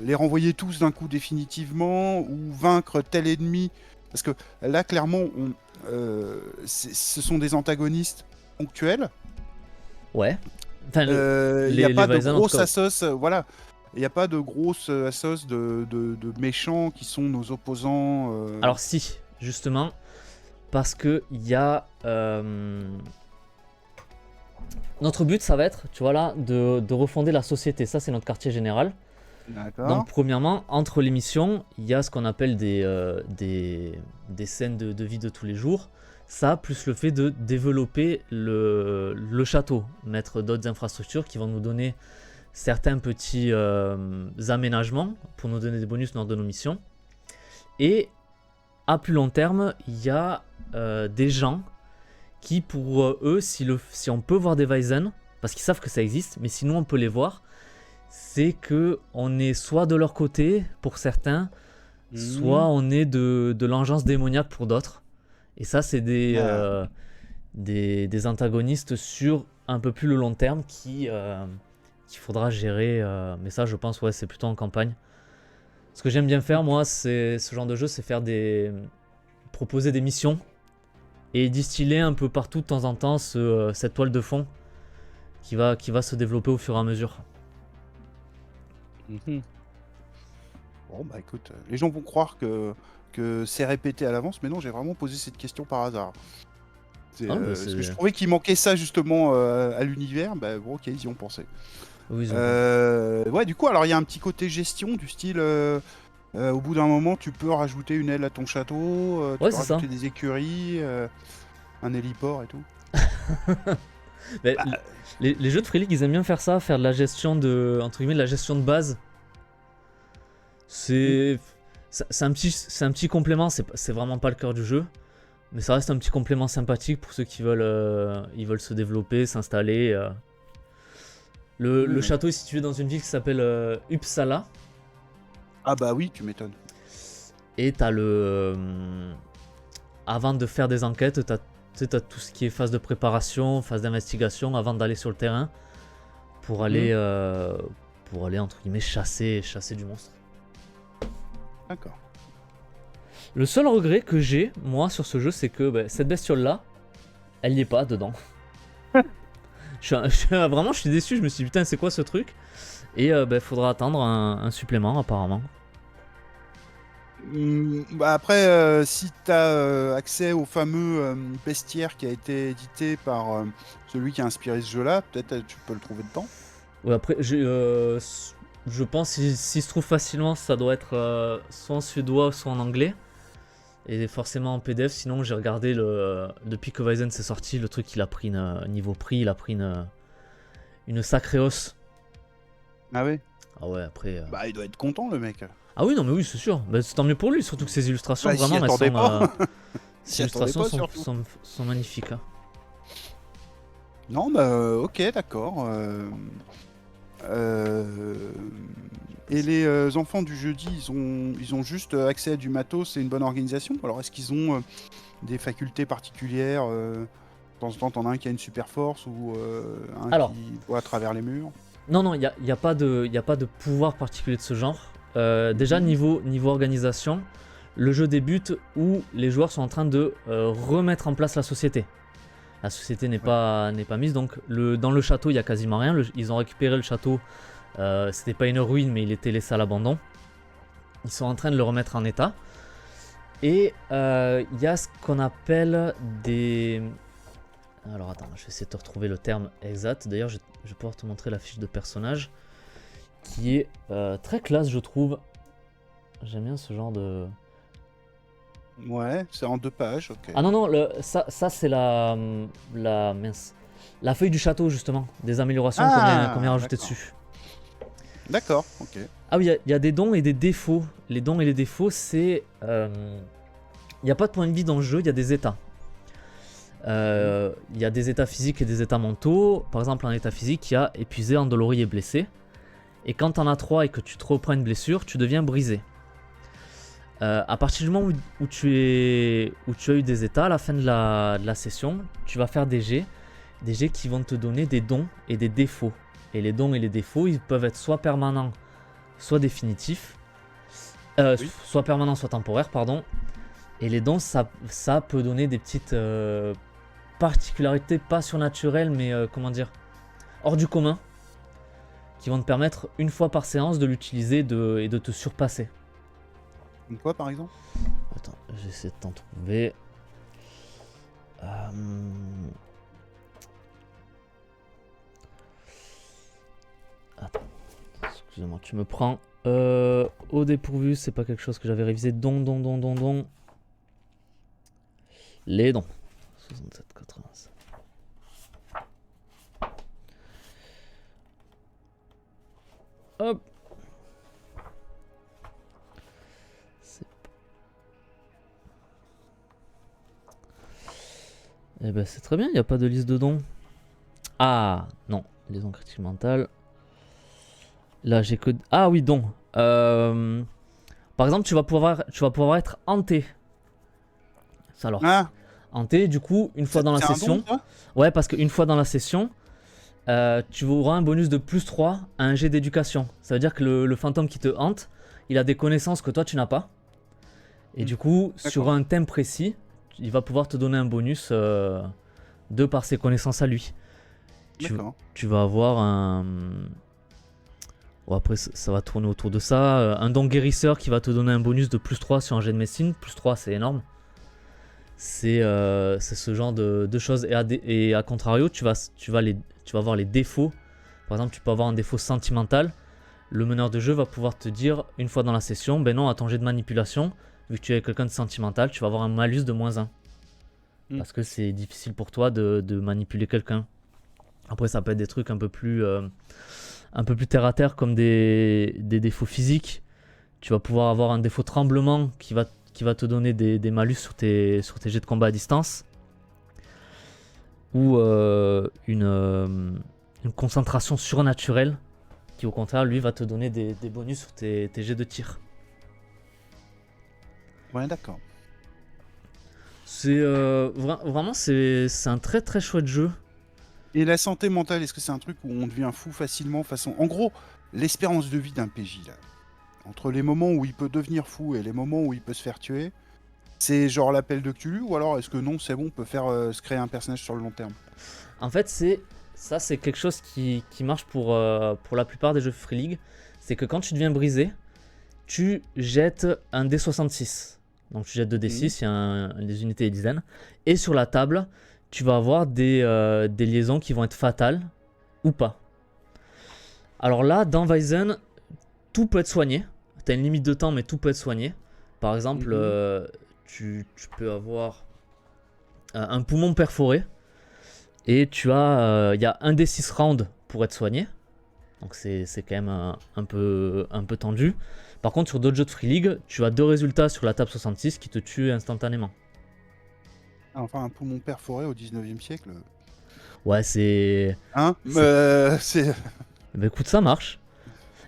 les renvoyer tous d'un coup définitivement, ou vaincre tel ennemi? Parce que là, clairement, ce sont des antagonistes ponctuels. Ouais. Enfin, il n'y a pas de Weizen, grosse assos, voilà. Il n'y a pas de grosse assos de méchants qui sont nos opposants. Alors si, justement, parce que il y a... Notre but, ça va être, tu vois là, de refonder la société. Ça, c'est notre quartier général. D'accord. Donc premièrement, entre les missions, il y a ce qu'on appelle des scènes de vie de tous les jours. Ça, plus le fait de développer le château, mettre d'autres infrastructures qui vont nous donner certains petits aménagements pour nous donner des bonus lors de nos missions. Et à plus long terme, il y a des gens qui, pour eux, si on peut voir des Weizen, parce qu'ils savent que ça existe, mais sinon on peut les voir, c'est que on est soit de leur côté pour certains, soit on est de l'engeance démoniaque pour d'autres. Et ça, c'est des antagonistes sur un peu plus le long terme qu'il faudra gérer. Mais ça, je pense, ouais, c'est plutôt en campagne. Ce que j'aime bien faire, moi, c'est ce genre de jeu, c'est proposer des missions et distiller un peu partout de temps en temps cette toile de fond qui va se développer au fur et à mesure. Bon, écoute, les gens vont croire que c'est répété à l'avance, mais non, j'ai vraiment posé cette question par hasard. Parce que je trouvais qu'il manquait ça justement à l'univers. Bon, ok, ils y ont pensé. Oui, ouais, du coup, alors il y a un petit côté gestion du style. Au bout d'un moment, tu peux rajouter une aile à ton château, tu peux rajouter des écuries, un héliport et tout. Les jeux de Free League, ils aiment bien faire ça, faire de la gestion entre guillemets, de la gestion de base. C'est un petit complément, c'est vraiment pas le cœur du jeu, mais ça reste un petit complément sympathique pour ceux qui veulent se développer, s'installer. Le château est situé dans une ville qui s'appelle Uppsala. Ah bah oui, tu m'étonnes. Et t'as avant de faire des enquêtes, t'as tout ce qui est phase de préparation, phase d'investigation avant d'aller sur le terrain pour aller, entre guillemets, chasser du monstre. D'accord. Le seul regret que j'ai, moi, sur ce jeu, c'est que cette bestiole-là, elle n'y est pas dedans. Vraiment, je suis déçu, je me suis dit, putain, c'est quoi ce truc? Et faudra attendre un supplément, apparemment. Bah après, si tu as accès au fameux bestiaire qui a été édité par celui qui a inspiré ce jeu-là, peut-être tu peux le trouver dedans. Ouais, après, je pense s'il se trouve facilement, ça doit être soit en suédois, soit en anglais. Et forcément en PDF, sinon j'ai regardé depuis que Weizen s'est sorti, le truc il a pris niveau prix, il a pris une sacrée hausse. Ah ouais. Ah ouais, après. Bah il doit être content le mec. Ah oui, non mais oui, c'est sûr. Bah, c'est tant mieux pour lui, surtout que ses illustrations, Bah, vraiment, s'y attendait pas. ses illustrations sont magnifiques. Hein. Non, bah ok, d'accord. Et les enfants du jeudi, ils ont juste accès à du matos et une bonne organisation. Alors est-ce qu'ils ont des facultés particulières de temps en temps, t'en as un qui a une super force ou un qui voit à travers les murs. Non, il n'y a pas de pouvoir particulier de ce genre. Déjà, niveau organisation, le jeu débute où les joueurs sont en train de remettre en place la société. La société n'est pas mise, donc dans le château, il n'y a quasiment rien. Ils ont récupéré le château, c'était pas une ruine, mais il était laissé à l'abandon. Ils sont en train de le remettre en état. Et il y a ce qu'on appelle des... Alors attends, je vais essayer de te retrouver le terme exact. D'ailleurs, je vais pouvoir te montrer la fiche de personnage qui est très classe, je trouve. J'aime bien ce genre de... Ouais, c'est en 2 pages, ok. Ah non, ça c'est la feuille du château, justement. Des améliorations qu'on vient rajouter dessus. D'accord, ok. Ah oui, il y a des dons et des défauts. Les dons et les défauts, c'est... Il n'y a pas de point de vie dans le jeu, il y a des états. Il y a des états physiques et des états mentaux. Par exemple, en état physique, il y a épuisé, endolori et blessé. Et quand tu en as 3 et que tu te reprends une blessure, tu deviens brisé. À partir du moment où tu as eu des états, à la fin de la session, tu vas faire des jets qui vont te donner des dons et des défauts. Et les dons et les défauts, ils peuvent être soit permanents, soit définitifs. Soit permanents, soit temporaires, pardon. Et les dons, ça peut donner des petites particularités, pas surnaturelles, mais comment dire, hors du commun, qui vont te permettre, une fois par séance, de l'utiliser et de te surpasser. Comme quoi, par exemple? Attends, j'essaie de t'en trouver. Attends, excusez-moi, tu me prends au dépourvu, c'est pas quelque chose que j'avais révisé. Don. Les dons. 67,85. Hop. Eh ben c'est très bien, il n'y a pas de liste de dons. Ah non, les dons critiques mentales. Là j'ai que... Ah oui, dons. Par exemple, tu vas pouvoir être hanté. Alors, hanté, du coup, une fois dans la session... Ouais, parce qu'une fois dans la session, tu auras un bonus de +3 à un jet d'éducation. Ça veut dire que le fantôme qui te hante, il a des connaissances que toi tu n'as pas. Et du coup, sur un thème précis, il va pouvoir te donner un bonus de par ses connaissances à lui. Tu vas avoir un... Bon, après, ça va tourner autour de ça. Un don guérisseur qui va te donner un bonus de +3 sur un jet de médecine. +3, c'est énorme. C'est ce genre de choses. Et à contrario, tu vas avoir les défauts. Par exemple, tu peux avoir un défaut sentimental. Le meneur de jeu va pouvoir te dire, une fois dans la session, ben non, à ton jet de manipulation, vu que tu es quelqu'un de sentimental, tu vas avoir un malus de -1. Parce que c'est difficile pour toi de manipuler quelqu'un. Après, ça peut être des trucs un peu plus terre à terre, comme des défauts physiques. Tu vas pouvoir avoir un défaut tremblement qui va te donner des malus sur tes jets de combat à distance. Ou une concentration surnaturelle qui, au contraire, lui, va te donner des bonus sur tes jets de tir. Ouais, d'accord. C'est vraiment c'est un très très chouette jeu. Et la santé mentale, est-ce que c'est un truc où on devient fou facilement façon... En gros, l'espérance de vie d'un PJ, là, entre les moments où il peut devenir fou et les moments où il peut se faire tuer, c'est genre l'appel de Cthulhu, ou alors est-ce que non, c'est bon, on peut faire se créer un personnage sur le long terme? En fait, c'est quelque chose qui marche pour la plupart des jeux Free League. C'est que quand tu deviens brisé, tu jettes un D66. Donc tu jettes 2D6, il y a des unités et des dizaines. Et sur la table, tu vas avoir des liaisons qui vont être fatales ou pas. Alors là, dans Weizen, tout peut être soigné. Tu as une limite de temps, mais tout peut être soigné. Par exemple, tu peux avoir un poumon perforé. Et il y a un des 6 rounds pour être soigné. Donc c'est quand même un peu tendu. Par contre, sur d'autres jeux de Free League, tu as 2 résultats sur la table 66 qui te tuent instantanément. Enfin, un poumon perforé au 19e siècle. Ouais, c'est... Hein c'est... Bah écoute, ça marche.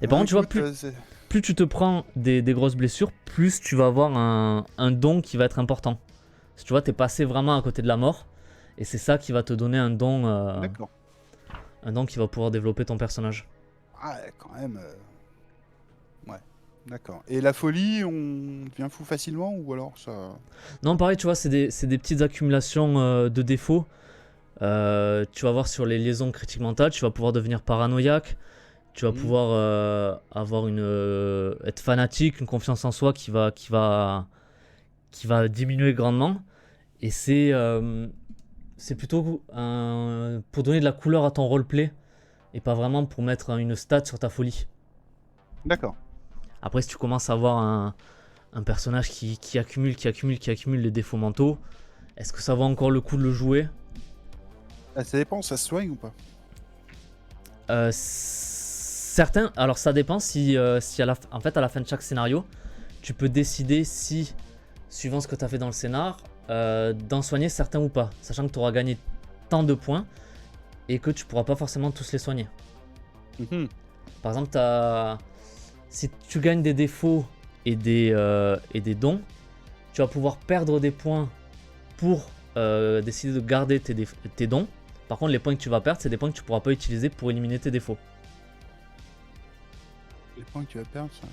Et par Ouais, contre, tu vois, écoute, plus tu te prends des grosses blessures, plus tu vas avoir un don qui va être important. Si tu vois, t'es passé vraiment à côté de la mort. Et c'est ça qui va te donner un don qui va pouvoir développer ton personnage. Ah, quand même. Ouais, d'accord. Et la folie, on devient fou facilement ou alors ça... Non, pareil, tu vois, c'est des petites accumulations de défauts. Tu vas voir sur les liaisons critiques mentales, tu vas pouvoir devenir paranoïaque. Tu vas pouvoir avoir être fanatique, une confiance en soi qui va diminuer grandement. Et c'est plutôt pour donner de la couleur à ton roleplay et pas vraiment pour mettre une stat sur ta folie. D'accord. Après, si tu commences à avoir un personnage qui accumule les défauts mentaux, est-ce que ça vaut encore le coup de le jouer? Ah, ça dépend, ça se soigne ou pas? Certains, alors ça dépend si en fait à la fin de chaque scénario, tu peux décider si, suivant ce que tu as fait dans le scénar, d'en soigner certains ou pas, sachant que tu auras gagné tant de points et que tu pourras pas forcément tous les soigner. Par exemple, si tu gagnes des défauts et des dons, tu vas pouvoir perdre des points pour décider de garder tes dons. Par contre, les points que tu vas perdre, c'est des points que tu pourras pas utiliser pour éliminer tes défauts. Les points que tu vas perdre, ça...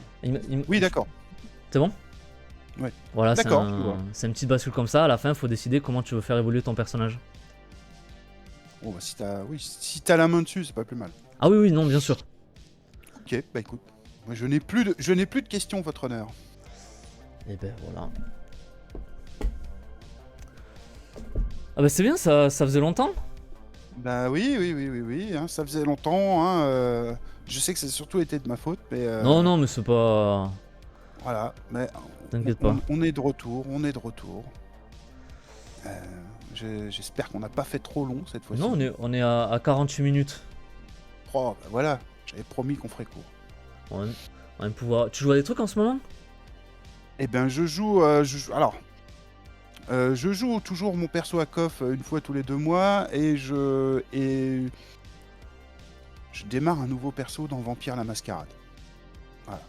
Oui, d'accord. C'est bon? Ouais. Voilà, D'accord, c'est une petite bascule comme ça. À la fin, il faut décider comment tu veux faire évoluer ton personnage. Bon, bah, si t'as la main dessus, c'est pas plus mal. Ah oui, non, bien sûr. Ok, bah écoute, moi je n'ai plus de questions, votre honneur. Et ben voilà. Ah bah c'est bien, ça faisait longtemps. Bah oui, hein, ça faisait longtemps, hein, je sais que ça a surtout été de ma faute, mais... Non, mais c'est pas... Voilà, mais... T'inquiète pas. On est de retour, J'espère qu'on n'a pas fait trop long cette fois-ci. Non, on est à 48 minutes. Oh, bah voilà, j'avais promis qu'on ferait court. On va pouvoir... Tu joues à des trucs en ce moment? Eh ben je joue je joue toujours mon perso à KOF une fois tous les 2 mois et je démarre un nouveau perso dans Vampire la Mascarade. Voilà.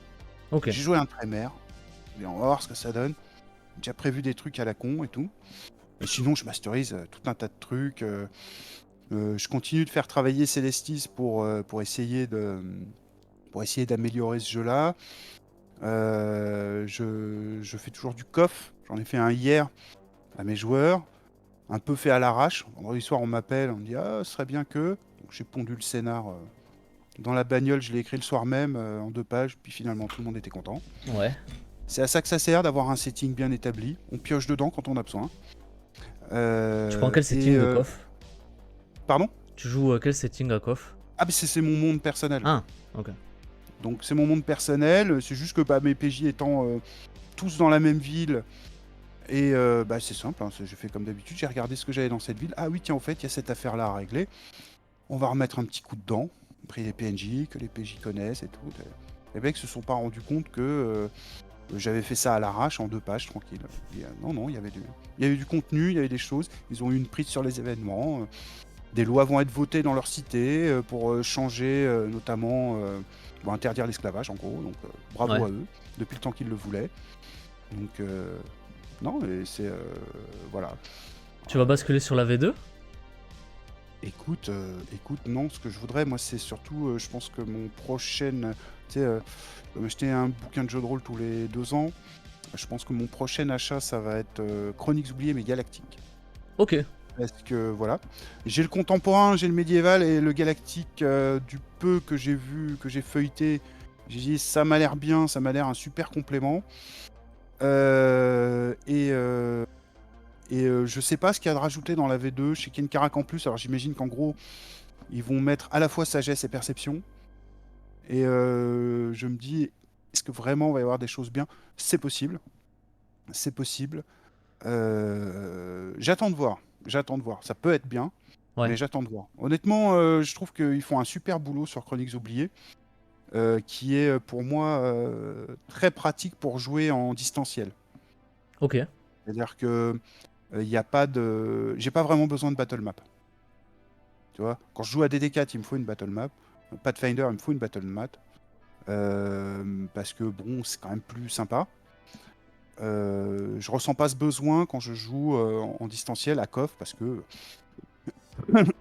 Ok. J'ai joué un Trémère, et on va voir ce que ça donne. J'ai déjà prévu des trucs à la con et tout. Et sinon je masterise tout un tas de trucs. Je continue de faire travailler Célestis pour essayer d'améliorer ce jeu-là. Je fais toujours du KOF. J'en ai fait un hier à mes joueurs, un peu fait à l'arrache. Vendredi soir, on m'appelle, on me dit ah, ce serait bien que. Donc j'ai pondu le scénar dans la bagnole, je l'ai écrit le soir même en 2 pages, puis finalement tout le monde était content. Ouais. C'est à ça que ça sert d'avoir un setting bien établi. On pioche dedans quand on a besoin. Tu prends quel setting de KOF? Pardon? Tu joues quel setting à KOF? Ah, mais c'est mon monde personnel. Ah, ok. Donc c'est mon monde personnel, c'est juste que mes PJ étant tous dans la même ville, et c'est simple, hein, j'ai fait comme d'habitude, j'ai regardé ce que j'avais dans cette ville. Ah oui, tiens, au fait, il y a cette affaire-là à régler. On va remettre un petit coup dedans, pris les PNJ, que les PJ connaissent et tout. Les mecs se sont pas rendus compte que j'avais fait ça à l'arrache en 2 pages, tranquille. Et, non, il y avait du contenu, il y avait des choses. Ils ont eu une prise sur les événements. Des lois vont être votées dans leur cité pour changer, notamment, interdire l'esclavage en gros. Donc bravo à eux, depuis le temps qu'ils le voulaient. Donc, non, et c'est... voilà. Tu vas basculer sur la V2? Écoute, non, ce que je voudrais, moi, c'est surtout, je pense que mon prochain... Tu sais, je vais m'acheter un bouquin de jeu de rôle tous les 2 ans. Je pense que mon prochain achat, ça va être Chroniques oubliées, mais galactique. Ok. Parce que, voilà. J'ai le contemporain, j'ai le médiéval, et le galactique, du peu que j'ai vu, que j'ai feuilleté, j'ai dit, ça m'a l'air bien, ça m'a l'air un super complément. Je sais pas ce qu'il y a de rajouté dans la V2. Je sais qu'il y a une carac en plus, alors j'imagine qu'en gros, ils vont mettre à la fois sagesse et perception. Et je me dis, est-ce que vraiment il va y avoir des choses bien? C'est possible. C'est possible. J'attends de voir. J'attends de voir. Ça peut être bien, Ouais. mais j'attends de voir. Honnêtement, je trouve qu'ils font un super boulot sur Chroniques oubliées, qui est pour moi très pratique pour jouer en distanciel. Ok. C'est-à-dire que il y a pas de, j'ai pas vraiment besoin de battle map. Tu vois, quand je joue à DD4, il me faut une battle map. Pathfinder, il me faut une battle map. Parce que bon, c'est quand même plus sympa. Je ressens pas ce besoin quand je joue en distanciel à KOF, parce que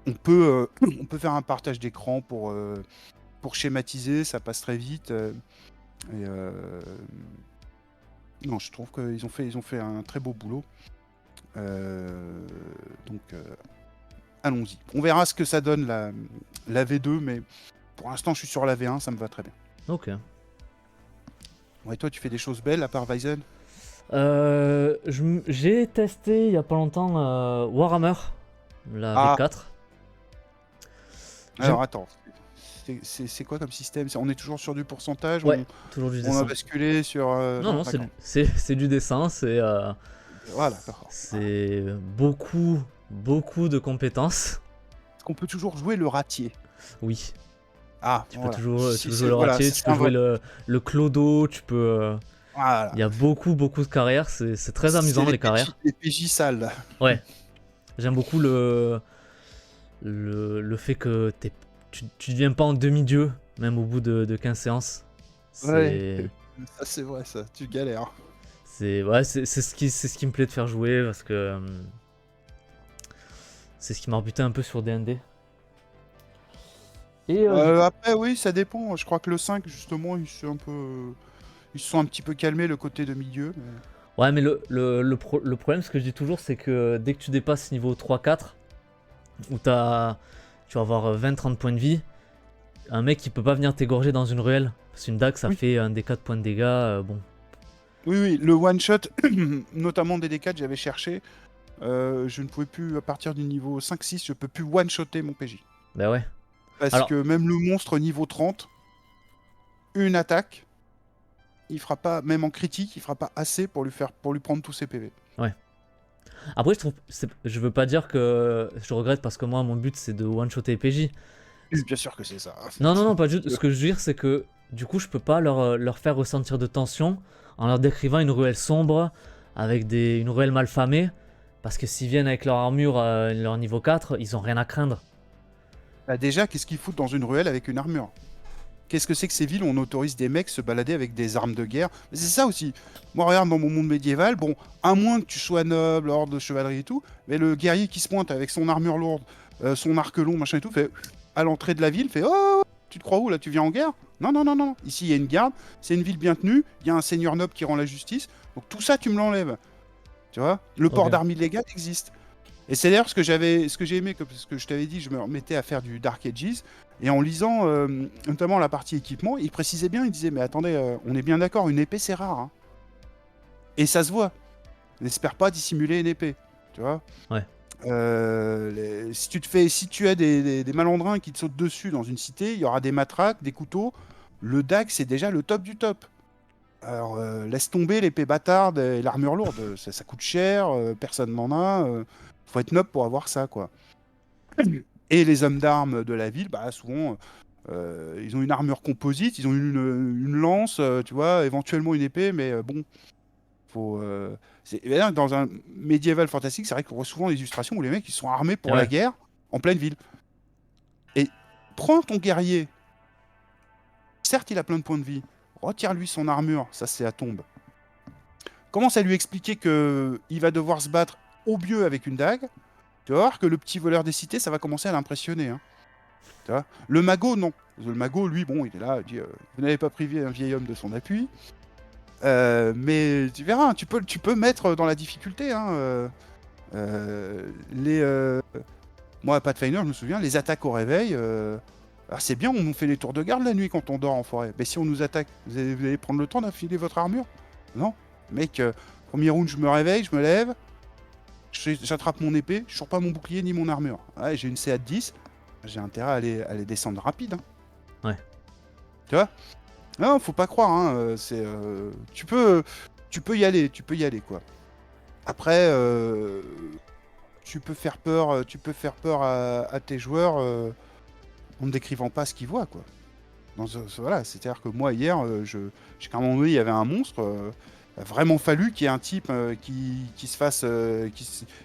on peut faire un partage d'écran pour schématiser, ça passe très vite. Et non, je trouve qu'ils ont fait un très beau boulot. Donc, allons-y. On verra ce que ça donne la V2, mais pour l'instant, je suis sur la V1, ça me va très bien. Ok. Ouais, toi, tu fais des choses belles à part Weizen? J'ai testé il y a pas longtemps Warhammer, la Ah, V4. J'aime- alors attends. C'est quoi comme système? On est toujours sur du pourcentage? Ouais, toujours du On a dessin. basculé sur... Non, Non, non, d'accord. c'est du dessin, Voilà, d'accord. c'est beaucoup de compétences. Est-ce qu'on peut toujours jouer le ratier? Oui, Ah, tu peux voilà. toujours, tu Si, peux jouer le voilà, ratier, ça, tu c'est peux un jouer vrai... le clodo, tu peux. Voilà. Il y a beaucoup de carrières, c'est très C'est amusant les carrières. les PJ sales. Ouais, j'aime beaucoup le fait que tu deviens pas en demi-dieu, même au bout de 15 séances. Ouais, C'est. ça c'est vrai, ça. Tu galères. C'est ce qui me plaît de faire jouer parce que c'est ce qui m'a rebuté un peu sur D&D. Et Après, oui, ça dépend. Je crois que le 5, justement, ils se sont un petit peu calmés, le côté de milieu. ouais, mais le problème, ce que je dis toujours, c'est que dès que tu dépasses niveau 3-4, où tu vas avoir 20-30 points de vie, un mec il peut pas venir t'égorger dans une ruelle. Parce qu'une dague ça Oui. fait un des 4 points de dégâts. Bon. Oui, oui, le one-shot, notamment DD4, j'avais cherché. Je ne pouvais plus, à partir du niveau 5-6, je peux plus one-shotter mon PJ. Bah ouais. Parce Alors, que même le monstre niveau 30, une attaque, il fera pas, même en critique, il fera pas assez pour lui prendre tous ses PV. ouais. Après, je veux pas dire que je regrette parce que moi, mon but c'est de one-shotter les PJ. Bien sûr que c'est ça. Non, non, non, pas du tout. Ce que je veux dire, c'est que du coup, je peux pas leur faire ressentir de tension en leur décrivant une ruelle sombre avec une ruelle mal famée. Parce que s'ils viennent avec leur armure, leur niveau 4, ils ont rien à craindre. Bah déjà, qu'est-ce qu'ils foutent dans une ruelle avec une armure? Qu'est-ce que c'est que ces villes où on autorise des mecs se balader avec des armes de guerre? C'est ça aussi. Moi, regarde, dans mon monde médiéval, bon, à moins que tu sois noble, hors de chevalerie et tout, mais le guerrier qui se pointe avec son armure lourde, son arc long, machin et tout, fait à l'entrée de la ville, fait oh, tu te crois où là? Tu viens en guerre? Non, non, non, non. Ici, il y a une garde, c'est une ville bien tenue, il y a un seigneur noble qui rend la justice. Donc tout ça, tu me l'enlèves. Tu vois? Le port Ok. d'armes illégales existe. Et c'est d'ailleurs ce que j'ai aimé, parce que je t'avais dit, je me remettais à faire du Dark Ages, et en lisant notamment la partie équipement, il précisait bien, il disait, mais attendez, on est bien d'accord, une épée c'est rare, hein. Et ça se voit. N'espère pas dissimuler une épée, tu vois. Ouais. Si tu as des malandrins qui te sautent dessus dans une cité, il y aura des matraques, des couteaux. Le dague, c'est déjà le top du top. Alors, laisse tomber l'épée bâtarde et l'armure lourde. Ça coûte cher, personne n'en a. Faut être noble pour avoir ça, quoi. Et les hommes d'armes de la ville, bah, souvent, ils ont une armure composite, ils ont une lance, tu vois, éventuellement une épée, mais bon, faut. Et là, dans un médiéval fantastique, c'est vrai qu'on voit souvent des illustrations où les mecs ils sont armés Et pour la ouais. guerre en pleine ville. Et prends ton guerrier, certes, il a plein de points de vie, retire-lui son armure, ça c'est à tombe. commence à lui expliquer que il va devoir se battre au mieux avec une dague. Tu vas voir que le petit voleur des cités, ça va commencer à l'impressionner. Hein. Tu vois. Le magot, non. Le magot, lui, bon, il est là, il dit vous n'avez pas privé un vieil homme de son appui. Mais tu verras, tu peux mettre dans la difficulté. Hein, les, moi, à Pathfinder, je me souviens, les attaques au réveil. Alors c'est bien, on fait les tours de garde la nuit quand on dort en forêt. Mais si on nous attaque, vous allez prendre le temps d'affiler votre armure? Non. Mec, premier round, je me réveille, je me lève, j'attrape mon épée, je sors pas mon bouclier ni mon armure. Ouais, j'ai une CA de 10, j'ai intérêt à les descendre rapide. Hein. Ouais. Tu vois? Non, faut pas croire. Hein, tu peux y aller, quoi. Après, tu peux faire peur, à tes joueurs en ne décrivant pas ce qu'ils voient, quoi. Voilà, c'est-à-dire que moi hier, j'ai qu'à un moment donné, il y avait un monstre. Il a vraiment fallu qu'il y ait un type qui se fasse,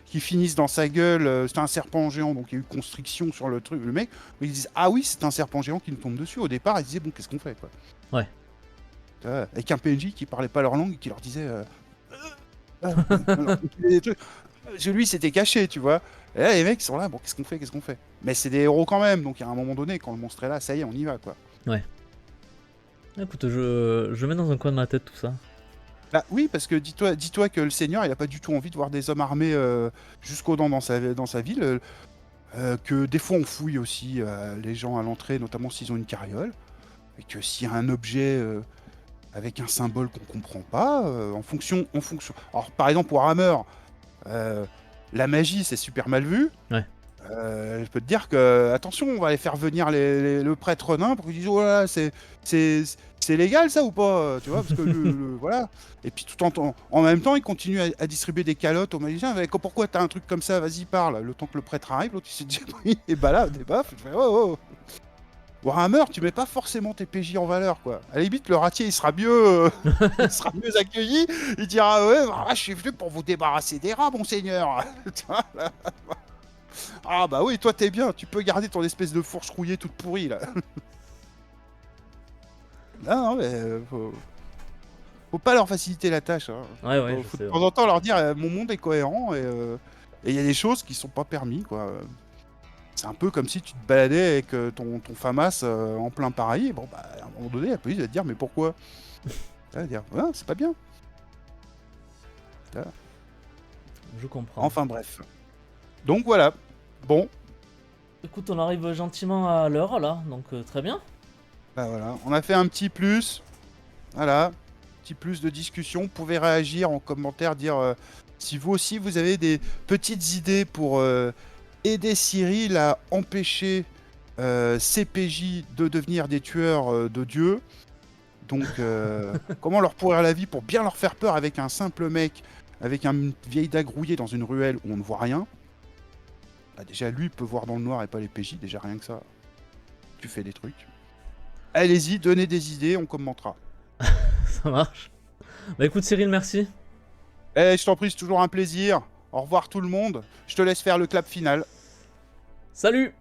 qui finisse dans sa gueule. C'était un serpent géant, donc il y a eu constriction sur le truc. Le mec, ils disent ah oui, c'est un serpent géant qui nous tombe dessus. Au départ, ils disaient bon, qu'est-ce qu'on fait, quoi. Ouais. Avec un PNJ qui parlait pas leur langue et qui leur disait des trucs. Lui, c'était caché, tu vois. Et là, les mecs ils sont là, bon, qu'est-ce qu'on fait? Mais c'est des héros quand même, donc à un moment donné, quand le monstre est là, ça y est, on y va, quoi. Ouais. Écoute, je mets dans un coin de ma tête tout ça. Bah oui, parce que dis-toi que le Seigneur, il a pas du tout envie de voir des hommes armés jusqu'aux dents dans sa ville. Que des fois, on fouille aussi les gens à l'entrée, notamment s'ils ont une carriole. Et que s'il y a un objet avec un symbole qu'on comprend pas, en fonction. Alors, par exemple, Warhammer, la magie, c'est super mal vu. Ouais. Je peux te dire que, attention, on va aller faire venir le prêtre nain pour qu'ils disent, oh là, c'est légal ça ou pas, tu vois, parce que voilà. Et puis en même temps, ils continuent à distribuer des calottes aux magiciens. Pourquoi t'as un truc comme ça? Vas-y, parle. Le temps que le prêtre arrive, l'autre il s'est déjà pris et bah là, des baffes. Je fais, oh, oh. Warhammer, tu mets pas forcément tes PJ en valeur, quoi. À la limite, le ratier, il sera mieux, il sera mieux accueilli. Il dira, ouais, bah, je suis venu pour vous débarrasser des rats, monseigneur. Tu vois, là. Ah bah oui, toi t'es bien, tu peux garder ton espèce de fourche rouillée toute pourrie là. Non, mais faut pas leur faciliter la tâche. Hein. Ouais, Faut je de sais. temps en temps leur dire mon monde est cohérent et il y a des choses qui sont pas permis, quoi. C'est un peu comme si tu te baladais avec ton FAMAS en plein pareil. Bon bah à un moment donné, la police va te dire mais pourquoi? Elle va dire ah, c'est pas bien. Je comprends. Enfin bref. Donc voilà. Bon. Écoute, on arrive gentiment à l'heure là, donc très bien. Bah voilà, on a fait un petit plus. Voilà, petit plus de discussion. Vous pouvez réagir en commentaire, dire si vous aussi vous avez des petites idées pour aider Cyril à empêcher ses PJ de devenir des tueurs de Dieu. Donc, comment leur pourrir la vie pour bien leur faire peur avec un simple mec, avec une vieille dague rouillée dans une ruelle où on ne voit rien. Bah, déjà, lui peut voir dans le noir et pas les PJ. Déjà, rien que ça, tu fais des trucs. Allez-y, donnez des idées, on commentera. Ça marche. Bah écoute Cyril, merci. Eh, je t'en prie, c'est toujours un plaisir. Au revoir tout le monde. Je te laisse faire le clap final. Salut!